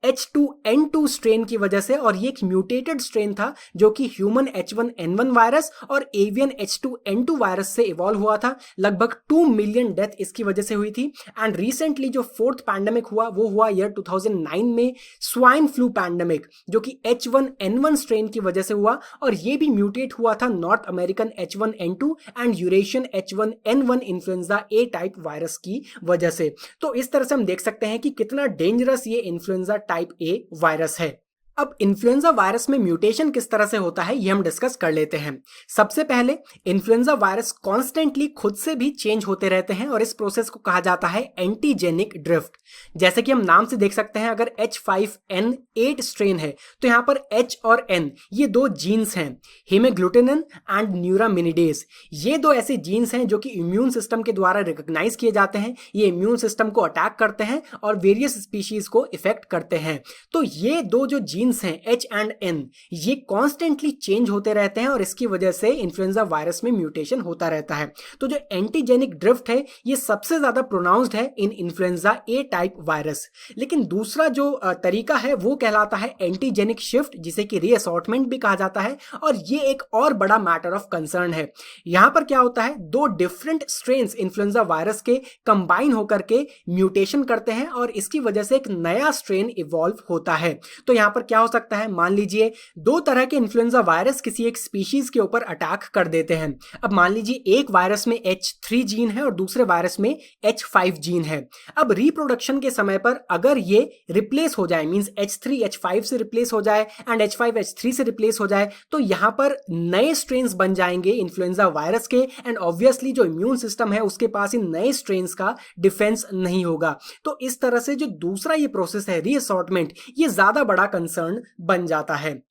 H2N2 स्ट्रेन की वजह से, और ये एक म्यूटेटेड स्ट्रेन था जो कि ह्यूमन H1N1 वायरस और एवियन H2N2 वायरस से इवॉल्व हुआ था। लगभग 2 मिलियन डेथ इसकी वजह से हुई थी। एंड रिसेंटली जो फोर्थ पैंडेमिक हुआ वो हुआ ईयर 2009 में, स्वाइन फ्लू पैंडेमिक, जो कि H1N1 स्ट्रेन की वजह से हुआ और ये भी म्यूटेट हुआ था north American H1N2 and Eurasian H1N1 influenza A type virus की वजह से। तो इस तरह से हम देख सकते हैं कि कितना डेंजरस ये इन्फ्लुएंजा टाइप ए वायरस है। अब इन्फ्लुएंजा वायरस में म्यूटेशन किस तरह से होता है ये हम डिस्कस कर लेते हैं। सबसे पहले इन्फ्लुएंजा वायरस कॉन्स्टेंटली खुद से भी चेंज होते रहते हैं और इस प्रोसेस को कहा जाता है एंटीजेनिक ड्रिफ्ट। जैसे कि हम नाम से देख सकते हैं, अगर H5N8 स्ट्रेन है तो यहाँ पर H और N ये 2 जीन्स हैं, हेमोग्लूटिनिन एंड न्यूरामिनिडेज। ये 2 ऐसे जीन्स हैं जो कि इम्यून सिस्टम के द्वारा रिकॉग्नाइज किए जाते हैं। ये इम्यून सिस्टम को अटैक करते हैं और वेरियस स्पीशीज को इफेक्ट करते हैं। तो ये 2 जो जीन्स हैं H एंड N ये कॉन्स्टेंटली चेंज होते रहते हैं और इसकी वजह से इन्फ्लुएंजा वायरस में म्यूटेशन होता रहता है। तो जो एंटीजेनिक ड्रिफ्ट है ये सबसे ज्यादा प्रोनाउंस्ड है इन इन्फ्लुएंजा ए टाइप वायरस। लेकिन दूसरा जो तरीका है वो कहलाता है एंटीजेनिक शिफ्ट, जिसे कि रीअसॉर्टमेंट भी कहा जाता है, और ये एक और बड़ा मैटर ऑफ कंसर्न है। यहां पर क्या होता है, 2 डिफरेंट स्ट्रेन्स इन्फ्लुएंजा वायरस के कंबाइन होकर के म्यूटेशन करते हैं और इसकी वजह से एक नया स्ट्रेन इवॉल्व होता है। तो यहां पर क्या हो सकता है, मान लीजिए 2 तरह के इन्फ्लुएंजा वायरस किसी एक स्पीशीज के ऊपर अटैक कर देते हैं। अब मान लीजिए एक वायरस में H3 जीन है और दूसरे वायरस में H5 जीन है। अब रिप्रोडक्शन के समय पर अगर ये रिप्लेस हो जाए, मींस H3 H5 से रिप्लेस हो जाए एंड H5 H3 से रिप्लेस हो जाए, तो यहां पर नए स्ट्रेन्स बन जाएंगे इन्फ्लुएंजा वायरस के एंड ऑब्वियसली जो इम्यून सिस्टम है उसके पास इन नए स्ट्रेन्स का डिफेंस नहीं होगा। तो इस तरह से जो दूसरा ये प्रोसेस है रीअसॉर्टमेंट, ये ज्यादा बड़ा कंसर्न बन जाता है।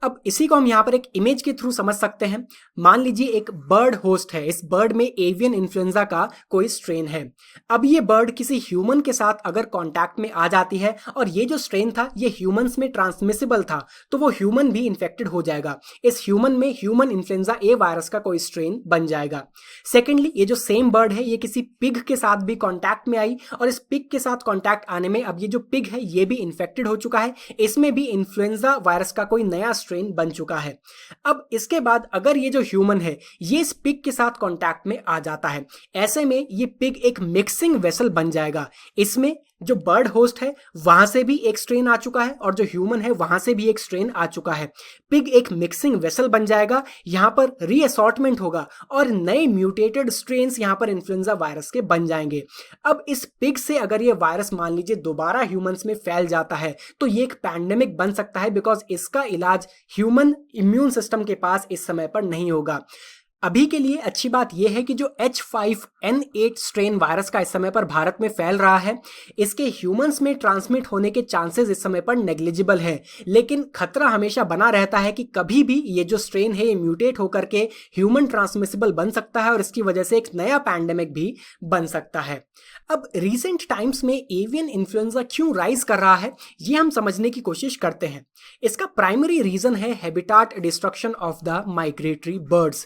अब इसी को हम यहां पर एक इमेज के थ्रू समझ सकते हैं। मान लीजिए एक बर्ड होस्ट है, इस बर्ड में एवियन इन्फ्लुएंजा का कोई स्ट्रेन है। अब ये बर्ड किसी ह्यूमन के साथ अगर कांटेक्ट में आ जाती है और ये जो स्ट्रेन था ये ह्यूमंस में ट्रांसमिसिबल था, तो वो ह्यूमन भी इन्फेक्टेड हो जाएगा। इस ह्यूमन में ह्यूमन इन्फ्लुएंजा ए वायरस का कोई स्ट्रेन बन जाएगा। सेकेंडली, ये जो सेम बर्ड है ये किसी पिग के साथ भी कॉन्टैक्ट में आई और इस पिग के साथ कॉन्टैक्ट आने में अब ये जो पिग है ये भी इन्फेक्टेड हो चुका है, इसमें भी इन्फ्लुएंजा वायरस का कोई नया स्ट्रेन बन चुका है। अब इसके बाद अगर ये जो ह्यूमन है ये इस पिग के साथ कांटेक्ट में आ जाता है, ऐसे में ये पिग एक मिक्सिंग वेसल बन जाएगा। इसमें जो बर्ड होस्ट है वहां से भी एक स्ट्रेन आ चुका है और जो ह्यूमन है वहां से भी एक स्ट्रेन आ चुका है। पिग एक मिक्सिंग वेसल बन जाएगा, यहां पर रीअसॉर्टमेंट होगा और नए म्यूटेटेड स्ट्रेन्स यहां पर इन्फ्लुएंजा वायरस के बन जाएंगे। अब इस पिग से अगर ये वायरस मान लीजिए दोबारा ह्यूमंस में फैल जाता है तो ये एक पैंडेमिक बन सकता है, बिकॉज इसका इलाज ह्यूमन इम्यून सिस्टम के पास इस समय पर नहीं होगा। अभी के लिए अच्छी बात यह है कि जो H5N8 स्ट्रेन वायरस का इस समय पर भारत में फैल रहा है, इसके ह्यूमंस में ट्रांसमिट होने के चांसेस इस समय पर नेग्लिजिबल है, लेकिन खतरा हमेशा बना रहता है कि कभी भी ये जो स्ट्रेन है ये म्यूटेट होकर के ह्यूमन ट्रांसमिसिबल बन सकता है और इसकी वजह से एक नया पैंडेमिक भी बन सकता है। अब रिसेंट टाइम्स में एवियन इन्फ्लुएंजा क्यों राइज कर रहा है ये हम समझने की कोशिश करते हैं। इसका प्राइमरी रीजन है habitat destruction of the migratory birds.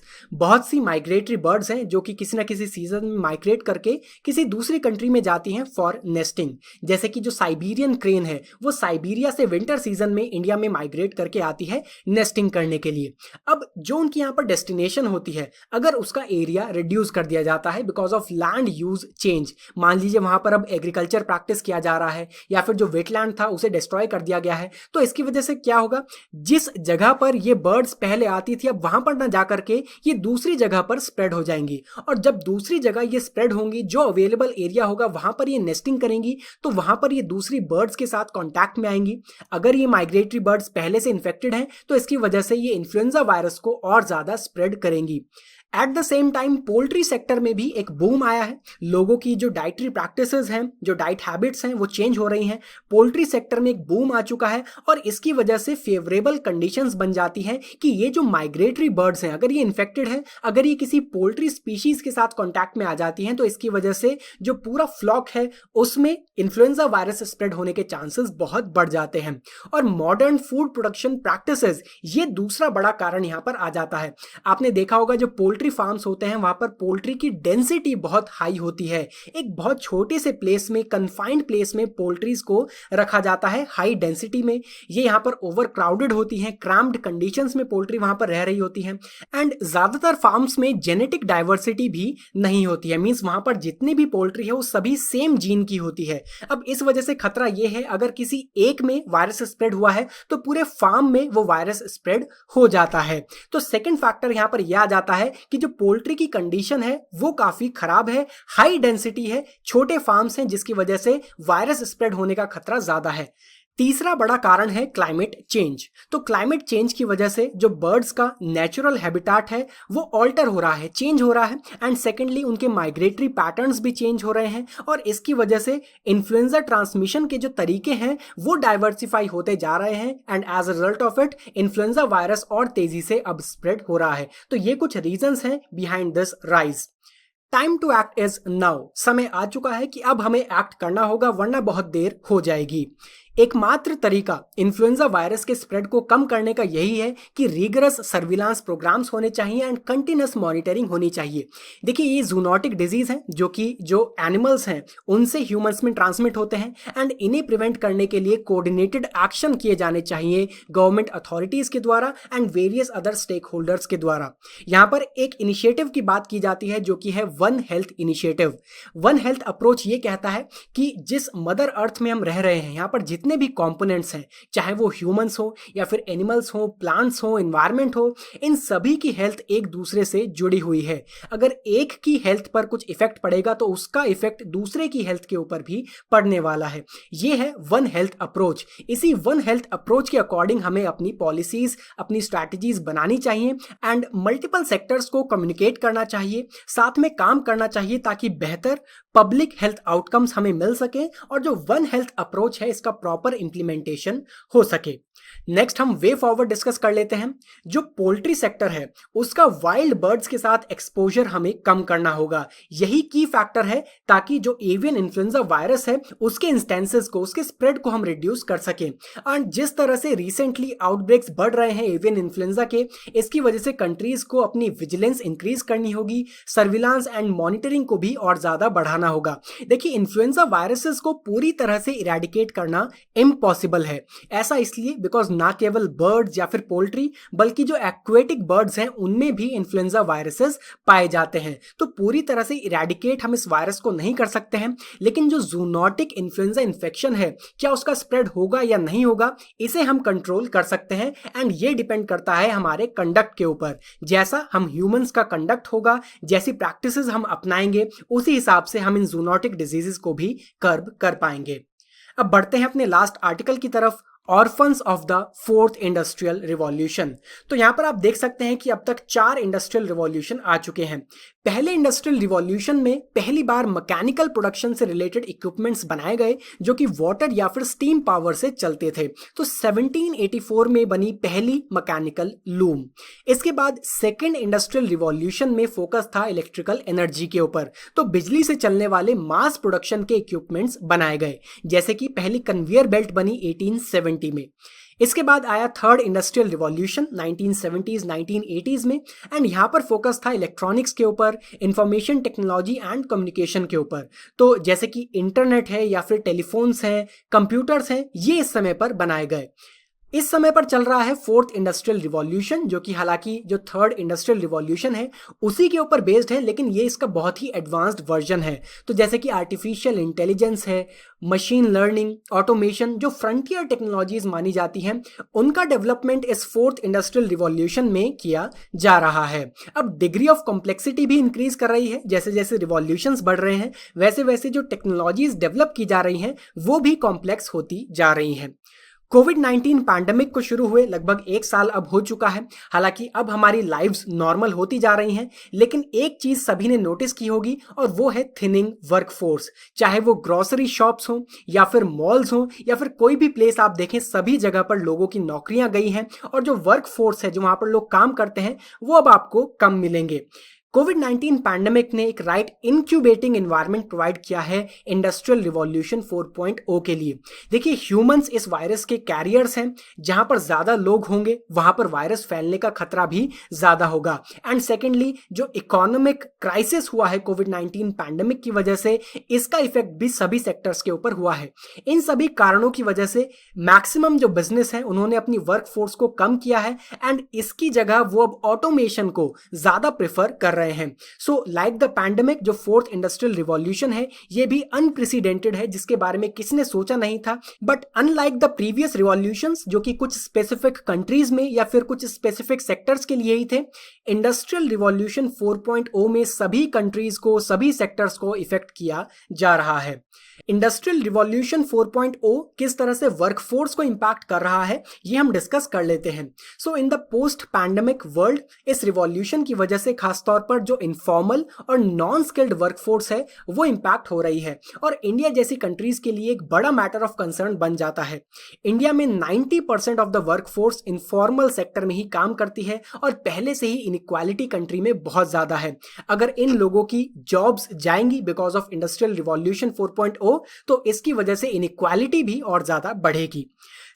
बहुत सी माइग्रेटरी बर्ड्स हैं जो कि किसी ना किसी सीजन में माइग्रेट करके किसी दूसरी कंट्री में जाती हैं फॉर नेस्टिंग। जैसे कि जो साइबेरियन क्रेन है वो साइबेरिया से विंटर सीजन में इंडिया में माइग्रेट करके आती है नेस्टिंग करने के लिए। अब जो उनकी यहाँ पर डेस्टिनेशन होती है, अगर उसका एरिया रिड्यूस कर दिया जाता है because of land use change, मान लीजिए वहां पर अब एग्रीकल्चर प्रैक्टिस किया जा रहा है या फिर जो वेटलैंड था उसे डिस्ट्रॉय कर दिया गया है, तो इसकी वजह से क्या होगा, जिस जगह पर ये बर्ड्स पहले आती थी अब वहां पर ना जाकर के ये दूसरी जगह पर स्प्रेड हो जाएंगी। और जब दूसरी जगह ये स्प्रेड होंगी, जो अवेलेबल एरिया होगा वहां पर ये नेस्टिंग करेंगी, तो वहां पर ये दूसरी बर्ड्स के साथ कांटेक्ट में आएंगी। अगर ये माइग्रेटरी बर्ड्स पहले से इन्फेक्टेड हैं तो इसकी वजह से ये इन्फ्लुएंजा वायरस को और ज्यादा स्प्रेड करेंगी। At the same time poultry sector में भी एक बूम आया है। लोगों की जो डाइटरी प्रैक्टिसेस हैं, जो डाइट हैबिट्स हैं वो चेंज हो रही हैं। पोल्ट्री सेक्टर में एक बूम आ चुका है और इसकी वजह से फेवरेबल कंडीशंस बन जाती हैं कि ये जो माइग्रेटरी बर्ड्स हैं अगर ये इन्फेक्टेड हैं, अगर ये किसी पोल्ट्री स्पीशीज के साथ कॉन्टैक्ट में आ जाती हैं, तो इसकी वजह से जो पूरा फ्लॉक है उसमें इन्फ्लुएंजा वायरस स्प्रेड होने के चांसेस बहुत बढ़ जाते हैं। और मॉडर्न फूड प्रोडक्शन प्रैक्टिसेस ये दूसरा बड़ा कारण यहाँ पर आ जाता है। आपने देखा होगा जो पोल्ट्री फार्म्स होते हैं वहां पर पोल्ट्री की डेंसिटी बहुत हाई होती है। एक बहुत छोटे से प्लेस में, कन्फाइंड प्लेस में पोल्ट्रीज को रखा जाता है हाई डेंसिटी में। ये यहां पर ओवर क्राउडेड होती हैं, क्रैम्प्ड कंडीशंस में पोल्ट्री वहां पर रह रही होती हैं। एंड ज्यादातर फार्म्स में जेनेटिक डाइवर्सिटी भी नहीं होती है, मींस वहां पर जितनी भी पोल्ट्री है वो सभी सेम जीन की होती है। अब इस वजह से खतरा यह है अगर किसी एक में वायरस स्प्रेड हुआ है तो पूरे फार्म में वो वायरस स्प्रेड हो जाता है। तो सेकंड फैक्टर यहां पर यह आ जाता है कि जो पोल्ट्री की कंडीशन है वो काफी खराब है, हाई डेंसिटी है, छोटे फार्म्स हैं, जिसकी वजह से वायरस स्प्रेड होने का खतरा ज्यादा है। तीसरा बड़ा कारण है क्लाइमेट चेंज। तो क्लाइमेट चेंज की वजह से जो बर्ड्स का नेचुरल हैबिटेट है वो ऑल्टर हो रहा है, चेंज हो रहा है। एंड सेकेंडली उनके माइग्रेटरी पैटर्न्स भी चेंज हो रहे हैं और इसकी वजह से इन्फ्लुएंजा ट्रांसमिशन के जो तरीके हैं वो डाइवर्सिफाई होते जा रहे हैं। And as a result of it influenza virus और तेजी से अब स्प्रेड हो रहा है। तो ये कुछ रीजंस हैं behind this rise. Time to act is now. समय आ चुका है कि अब हमें एक्ट करना होगा वरना बहुत देर हो जाएगी। एकमात्र तरीका इन्फ्लुएंजा वायरस के स्प्रेड को कम करने का यही है कि रिगरस सर्विलांस प्रोग्राम्स होने चाहिए एंड कंटिन्यूअस मॉनिटरिंग होनी चाहिए। देखिए ये जूनोटिक डिजीज हैं जो कि जो एनिमल्स हैं उनसे ह्यूमंस में ट्रांसमिट होते हैं एंड इन्हें प्रिवेंट करने के लिए कोऑर्डिनेटेड एक्शन किए जाने चाहिए गवर्नमेंट अथॉरिटीज के द्वारा and various other stakeholders के द्वारा। यहाँ पर एक इनिशिएटिव की बात की जाती है जो कि है one health initiative. One health approach ये कहता है कि जिस मदर अर्थ में हम रह रहे हैं यहाँ पर जितने भी कंपोनेंट्स हैं, चाहे वो ह्यूमंस हो या फिर एनिमल्स हो, प्लांट्स हो, एनवायरनमेंट हो, इन सभी की हेल्थ एक दूसरे से जुड़ी हुई है। अगर एक की हेल्थ पर कुछ इफेक्ट पड़ेगा तो उसका इफेक्ट दूसरे की हेल्थ के ऊपर भी पड़ने वाला है। ये है वन हेल्थ अप्रोच। इसी वन हेल्थ अप्रोच के अकॉर्डिंग हमें अपनी पॉलिसीज, अपनी स्ट्रैटेजीज बनानी चाहिए एंड मल्टीपल सेक्टर्स को कम्युनिकेट करना चाहिए, साथ में काम करना चाहिए ताकि बेहतर पब्लिक हेल्थ आउटकम्स हमें मिल सके और जो वन हेल्थ अप्रोच है इसका प्रॉपर इंप्लीमेंटेशन हो सके। नेक्स्ट हम वे फॉरवर्ड डिस्कस कर लेते हैं। जो पोल्ट्री सेक्टर है उसका वाइल्ड बर्ड्स के साथ एक्सपोजर हमें कम करना होगा। यही की फैक्टर है ताकि जो एवियन इन्फ्लुएंजा वायरस है उसके इंस्टेंसेस को, उसके स्प्रेड को हम रिड्यूस कर सकें। एंड जिस तरह से रिसेंटली आउटब्रेक्स बढ़ रहे हैं एवियन इन्फ्लुएंजा के, इसकी वजह से कंट्रीज को अपनी विजिलेंस इंक्रीज करनी होगी, सर्विलांस एंड मॉनिटरिंग को भी और ज्यादा बढ़ाना होगा। देखिए इन्फ्लुएंजा वायरसेस को पूरी तरह से इरेडिकेट करना इम्पॉसिबल है। ऐसा इसलिए बिकॉज ना केवल बर्ड्स या फिर पोल्ट्री बल्कि जो एक्वेटिक बर्ड्स हैं उनमें भी इन्फ्लुएंजा वायरसेस पाए जाते हैं। तो पूरी तरह से इरेडिकेट हम इस वायरस को नहीं कर सकते हैं, लेकिन जो जूनोटिक इन्फ्लुएंजा इन्फेक्शन है क्या उसका स्प्रेड होगा या नहीं होगा इसे हम कंट्रोल कर सकते हैं। एंड ये डिपेंड करता है हमारे कंडक्ट के ऊपर। जैसा हम ह्यूमंस का कंडक्ट होगा, जैसी प्रैक्टिसेस हम अपनाएंगे, उसी हिसाब से हम इन जूनोटिक डिजीजेस को भी कर्ब कर पाएंगे। अब बढ़ते हैं अपने लास्ट आर्टिकल की तरफ, orphans of the fourth industrial revolution. तो यहां पर आप देख सकते हैं कि अब तक 4 इंडस्ट्रियल रिवॉल्यूशन आ चुके हैं। पहले इंडस्ट्रियल रिवॉल्यूशन में पहली बार मैकेनिकल प्रोडक्शन से रिलेटेड इक्विपमेंट्स बनाए गए जो कि वाटर या फिर स्टीम पावर से चलते थे। तो 1784 में बनी पहली मैकेनिकल लूम। इसके बाद सेकेंड इंडस्ट्रियल रिवॉल्यूशन में फोकस था इलेक्ट्रिकल एनर्जी के ऊपर। तो बिजली से चलने वाले मास प्रोडक्शन के इक्विपमेंट्स बनाए गए, जैसे कि पहली कन्वेयर बेल्ट बनी 1870 में। इसके बाद आया third industrial revolution 1970s 1980s में, एंड यहाँ पर फोकस था इलेक्ट्रॉनिक्स के ऊपर, इंफॉर्मेशन टेक्नोलॉजी एंड कम्युनिकेशन के ऊपर। तो जैसे कि इंटरनेट है या फिर टेलीफोन्स हैं, कंप्यूटर्स हैं, ये इस समय पर बनाए गए। इस समय पर चल रहा है फोर्थ इंडस्ट्रियल रिवॉल्यूशन, जो कि हालांकि जो थर्ड इंडस्ट्रियल रिवॉल्यूशन है उसी के ऊपर बेस्ड है, लेकिन ये इसका बहुत ही एडवांस्ड वर्जन है। तो जैसे कि आर्टिफिशियल इंटेलिजेंस है, मशीन लर्निंग, ऑटोमेशन, जो फ्रंटियर टेक्नोलॉजीज मानी जाती हैं, उनका डेवलपमेंट इस फोर्थ इंडस्ट्रियल रिवॉल्यूशन में किया जा रहा है। अब डिग्री ऑफ कॉम्प्लेक्सिटी भी इंक्रीज कर रही है, जैसे जैसे रिवॉल्यूशंस बढ़ रहे हैं वैसे वैसे जो टेक्नोलॉजीज डेवलप की जा रही हैं वो भी कॉम्प्लेक्स होती जा रही हैं। कोविड-19 पैंडेमिक को शुरू हुए लगभग 1 साल अब हो चुका है। हालांकि अब हमारी लाइव्स नॉर्मल होती जा रही हैं, लेकिन एक चीज सभी ने नोटिस की होगी और वो है थिनिंग वर्कफोर्स। चाहे वो ग्रोसरी शॉप्स हों या फिर मॉल्स हों या फिर कोई भी प्लेस आप देखें, सभी जगह पर लोगों की नौकरियां गई हैं और जो वर्कफोर्स है, जो वहां पर लोग काम करते हैं, वो अब आपको कम मिलेंगे। कोविड-19 पैंडेमिक ने एक राइट इनक्यूबेटिंग एनवायरनमेंट प्रोवाइड किया है इंडस्ट्रियल रिवॉल्यूशन 4.0 के लिए। देखिए, ह्यूमंस इस वायरस के कैरियर्स हैं। जहां पर ज्यादा लोग होंगे वहां पर वायरस फैलने का खतरा भी ज्यादा होगा। एंड सेकेंडली, जो इकोनॉमिक क्राइसिस हुआ है कोविड-19 पैंडेमिक की वजह से, इसका इफेक्ट भी सभी सेक्टर्स के ऊपर हुआ है। इन सभी कारणों की वजह से मैक्सिमम जो बिजनेस है उन्होंने अपनी वर्कफोर्स को कम किया है एंड इसकी जगह वो अब ऑटोमेशन को ज्यादा प्रेफर कर रहे हैं। सो लाइक द पैंडेमिक, जो फोर्थ इंडस्ट्रियल रिवॉल्यूशन है ये भी अनप्रेसिडेंटेड है, जिसके बारे में किसी ने सोचा नहीं था। But unlike the previous revolutions जो कि कुछ स्पेसिफिक कंट्रीज में या फिर कुछ स्पेसिफिक सेक्टर्स के लिए ही थे, इंडस्ट्रियल रिवॉल्यूशन 4.0 में सभी कंट्रीज को, सभी सेक्टर्स को इफेक्ट किया जा रहा है। इंडस्ट्रियल रिवॉल्यूशन 4.0 किस तरह से वर्कफोर्स को इंपैक्ट कर रहा है ये हम डिस्कस कर लेते हैं। So in the post pandemic world, इस रिवॉल्यूशन की वजह से खासतौर पर जो इनफॉर्मल और नॉन स्किल्ड वर्कफोर्स है वो इंपैक्ट हो रही है और इंडिया जैसी कंट्रीज के लिए एक बड़ा मैटर ऑफ कंसर्न बन जाता है। इंडिया में 90% of the workforce informal sector में ही काम करती है और पहले से ही इनइक्वालिटी कंट्री में बहुत ज्यादा है। अगर इन लोगों की जॉब्स जाएंगी बिकॉज ऑफ इंडस्ट्रियल रिवॉल्यूशन 4.0 तो इसकी वजह से इनइक्वालिटी भी और ज्यादा बढ़ेगी।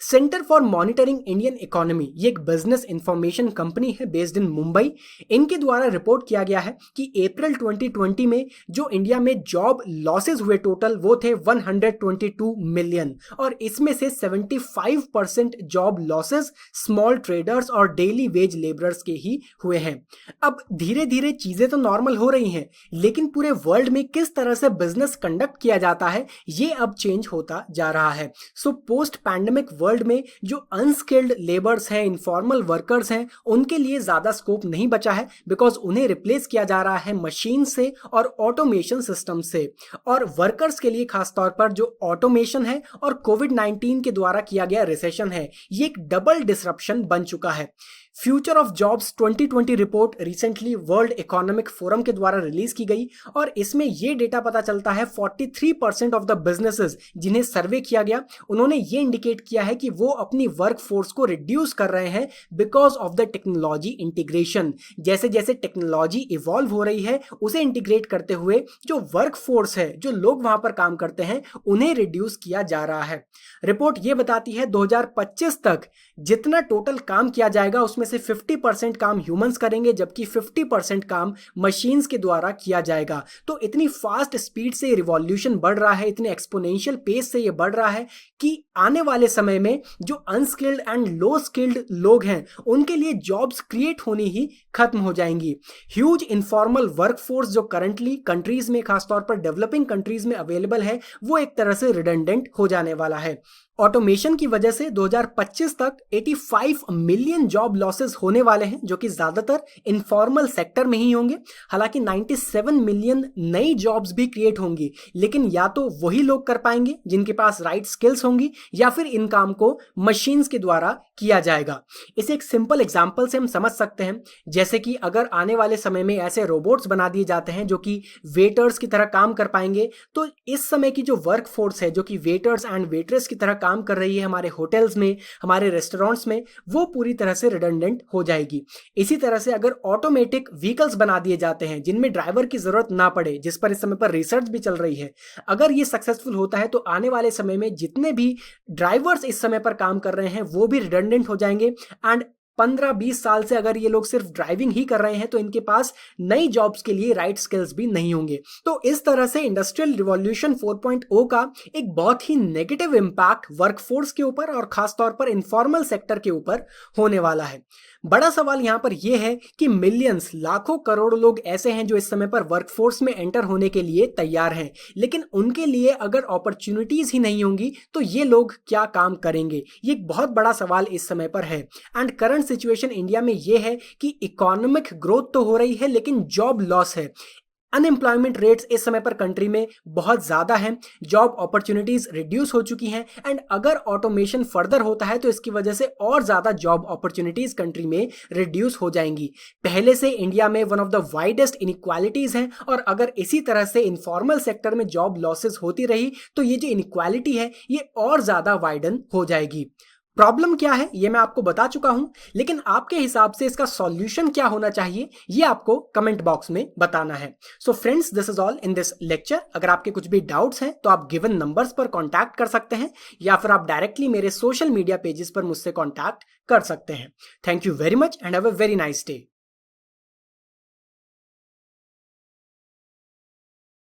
Centre for monitoring Indian economy, ये एक बिजनेस इंफॉर्मेशन कंपनी है बेस्ड इन मुंबई। इनके द्वारा रिपोर्ट किया गया है कि अप्रैल 2020 में जो इंडिया में जॉब लॉसेज हुए टोटल वो थे 122 मिलियन और इसमें से 75% जॉब लॉसेज स्मॉल ट्रेडर्स और डेली वेज लेबरर्स के ही हुए हैं। अब धीरे धीरे चीजें तो नॉर्मल हो रही हैं, लेकिन पूरे वर्ल्ड में किस तरह से बिजनेस कंडक्ट किया जाता है ये अब चेंज होता जा रहा है। सो पोस्ट पैंडेमिक वर्ल्ड में जो अनस्किल्ड लेबर्स हैं, इनफॉर्मल वर्कर्स हैं, उनके लिए ज्यादा स्कोप नहीं बचा है बिकॉज उन्हें रिप्लेस किया जा रहा है मशीन से और ऑटोमेशन सिस्टम से। और वर्कर्स के लिए खासतौर पर जो ऑटोमेशन है और कोविड-19 के द्वारा किया गया रिसेशन है, ये एक डबल डिसरप्शन बन चुका है। Future of jobs 2020 report recently world economic forum के द्वारा रिलीज की गई और इसमें यह डेटा पता चलता है 43% ऑफ द बिजनेसेस जिन्हें सर्वे किया गया, उन्होंने ये इंडिकेट किया है कि वो अपनी वर्कफोर्स को रिड्यूस कर रहे हैं because of the technology integration. जैसे जैसे टेक्नोलॉजी इवॉल्व हो रही है उसे इंटीग्रेट करते हुए जो वर्कफोर्स है, जो लोग वहां पर काम करते हैं, उन्हें रिड्यूस किया जा रहा है। रिपोर्ट ये बताती है 2025 तक जितना टोटल काम किया जाएगा उसमें से 50% काम ह्यूमंस करेंगे जबकि 50% काम मशीन्स के द्वारा किया जाएगा। तो इतनी फास्ट स्पीड से रिवॉल्यूशन बढ़ रहा है, इतने एक्सपोनेंशियल पेस से ये बढ़ रहा है कि आने वाले समय में जो अनस्किल्ड एंड लो स्किल्ड लोग हैं उनके लिए जॉब्स क्रिएट होनी ही खत्म हो जाएंगी। ह्यूज इनफॉर्मल वर्कफोर्स जो करंटली कंट्रीज में, खासतौर पर डेवलपिंग कंट्रीज में अवेलेबल है, वो एक तरह से रिडंडेंट हो जाने वाला है। ऑटोमेशन की वजह से 2025 तक 85 मिलियन जॉब लॉसेस होने वाले हैं जो कि ज्यादातर इनफॉर्मल सेक्टर में ही होंगे। हालांकि 97 मिलियन नई जॉब्स भी क्रिएट होंगी, लेकिन या तो वही लोग कर पाएंगे जिनके पास राइट स्किल्स होंगी या फिर इन काम को मशीन्स के द्वारा किया जाएगा। इसे एक सिंपल एग्जांपल से हम समझ सकते हैं, जैसे कि अगर आने वाले समय में ऐसे रोबोट्स बना दिए जाते हैं जो कि वेटर्स की तरह काम कर पाएंगे, तो इस समय की जो वर्कफोर्स है जो कि वेटर्स एंड वेटरेस की तरह काम कर रही है हमारे होटल्स में, हमारे रेस्टोरेंट्स में, वो पूरी तरह से रिडंडेंट हो जाएगी। इसी तरह से अगर ऑटोमेटिक व्हीकल्स बना दिए जाते हैं जिनमें ड्राइवर की जरूरत ना पड़े, जिस पर इस समय पर रिसर्च भी चल रही है, अगर ये सक्सेसफुल होता है तो आने वाले समय में जितने भी ड्राइवर्स इस समय पर काम कर रहे हैं वो भी रिडंडेंट हो जाएंगे। एंड 15-20 साल से अगर ये लोग सिर्फ ड्राइविंग ही कर रहे हैं तो इनके पास नई जॉब्स के लिए राइट स्किल्स भी नहीं होंगे। तो इस तरह से इंडस्ट्रियल रिवॉल्यूशन 4.0 का एक बहुत ही नेगेटिव इम्पैक्ट वर्कफोर्स के ऊपर और खासतौर पर इनफॉर्मल सेक्टर के ऊपर होने वाला है। बड़ा सवाल यहां पर यह है कि मिलियंस, लाखों करोड़ लोग ऐसे हैं जो इस समय पर वर्कफोर्स में एंटर होने के लिए तैयार हैं, लेकिन उनके लिए अगर अपॉर्चुनिटीज ही नहीं होंगी तो ये लोग क्या काम करेंगे? ये एक बहुत बड़ा सवाल इस समय पर है। एंड करंट सिचुएशन इंडिया में यह है कि इकोनॉमिक ग्रोथ तो हो रही है लेकिन जॉब लॉस है। अनएम्प्लॉयमेंट रेट्स इस समय पर कंट्री में बहुत ज़्यादा हैं, जॉब अपॉर्चुनिटीज़ रिड्यूस हो चुकी हैं। एंड अगर ऑटोमेशन फर्दर होता है तो इसकी वजह से और ज़्यादा जॉब अपॉर्चुनिटीज़ कंट्री में रिड्यूस हो जाएंगी। पहले से इंडिया में one of the widest inequalities हैं और अगर इसी तरह से इनफॉर्मल सेक्टर में जॉब लॉसेस होती रही तो ये जो इनइक्वालिटी है ये और ज़्यादा वाइडन हो जाएगी। प्रॉब्लम क्या है ये मैं आपको बता चुका हूं, लेकिन आपके हिसाब से इसका सॉल्यूशन क्या होना चाहिए ये आपको कमेंट बॉक्स में बताना है। So friends, this is all in this lecture. अगर आपके कुछ भी डाउट्स हैं तो आप गिवन नंबर्स पर कांटेक्ट कर सकते हैं या फिर आप डायरेक्टली मेरे सोशल मीडिया पेजेस पर मुझसे कांटेक्ट कर सकते हैं। Thank you very much and have a very nice day.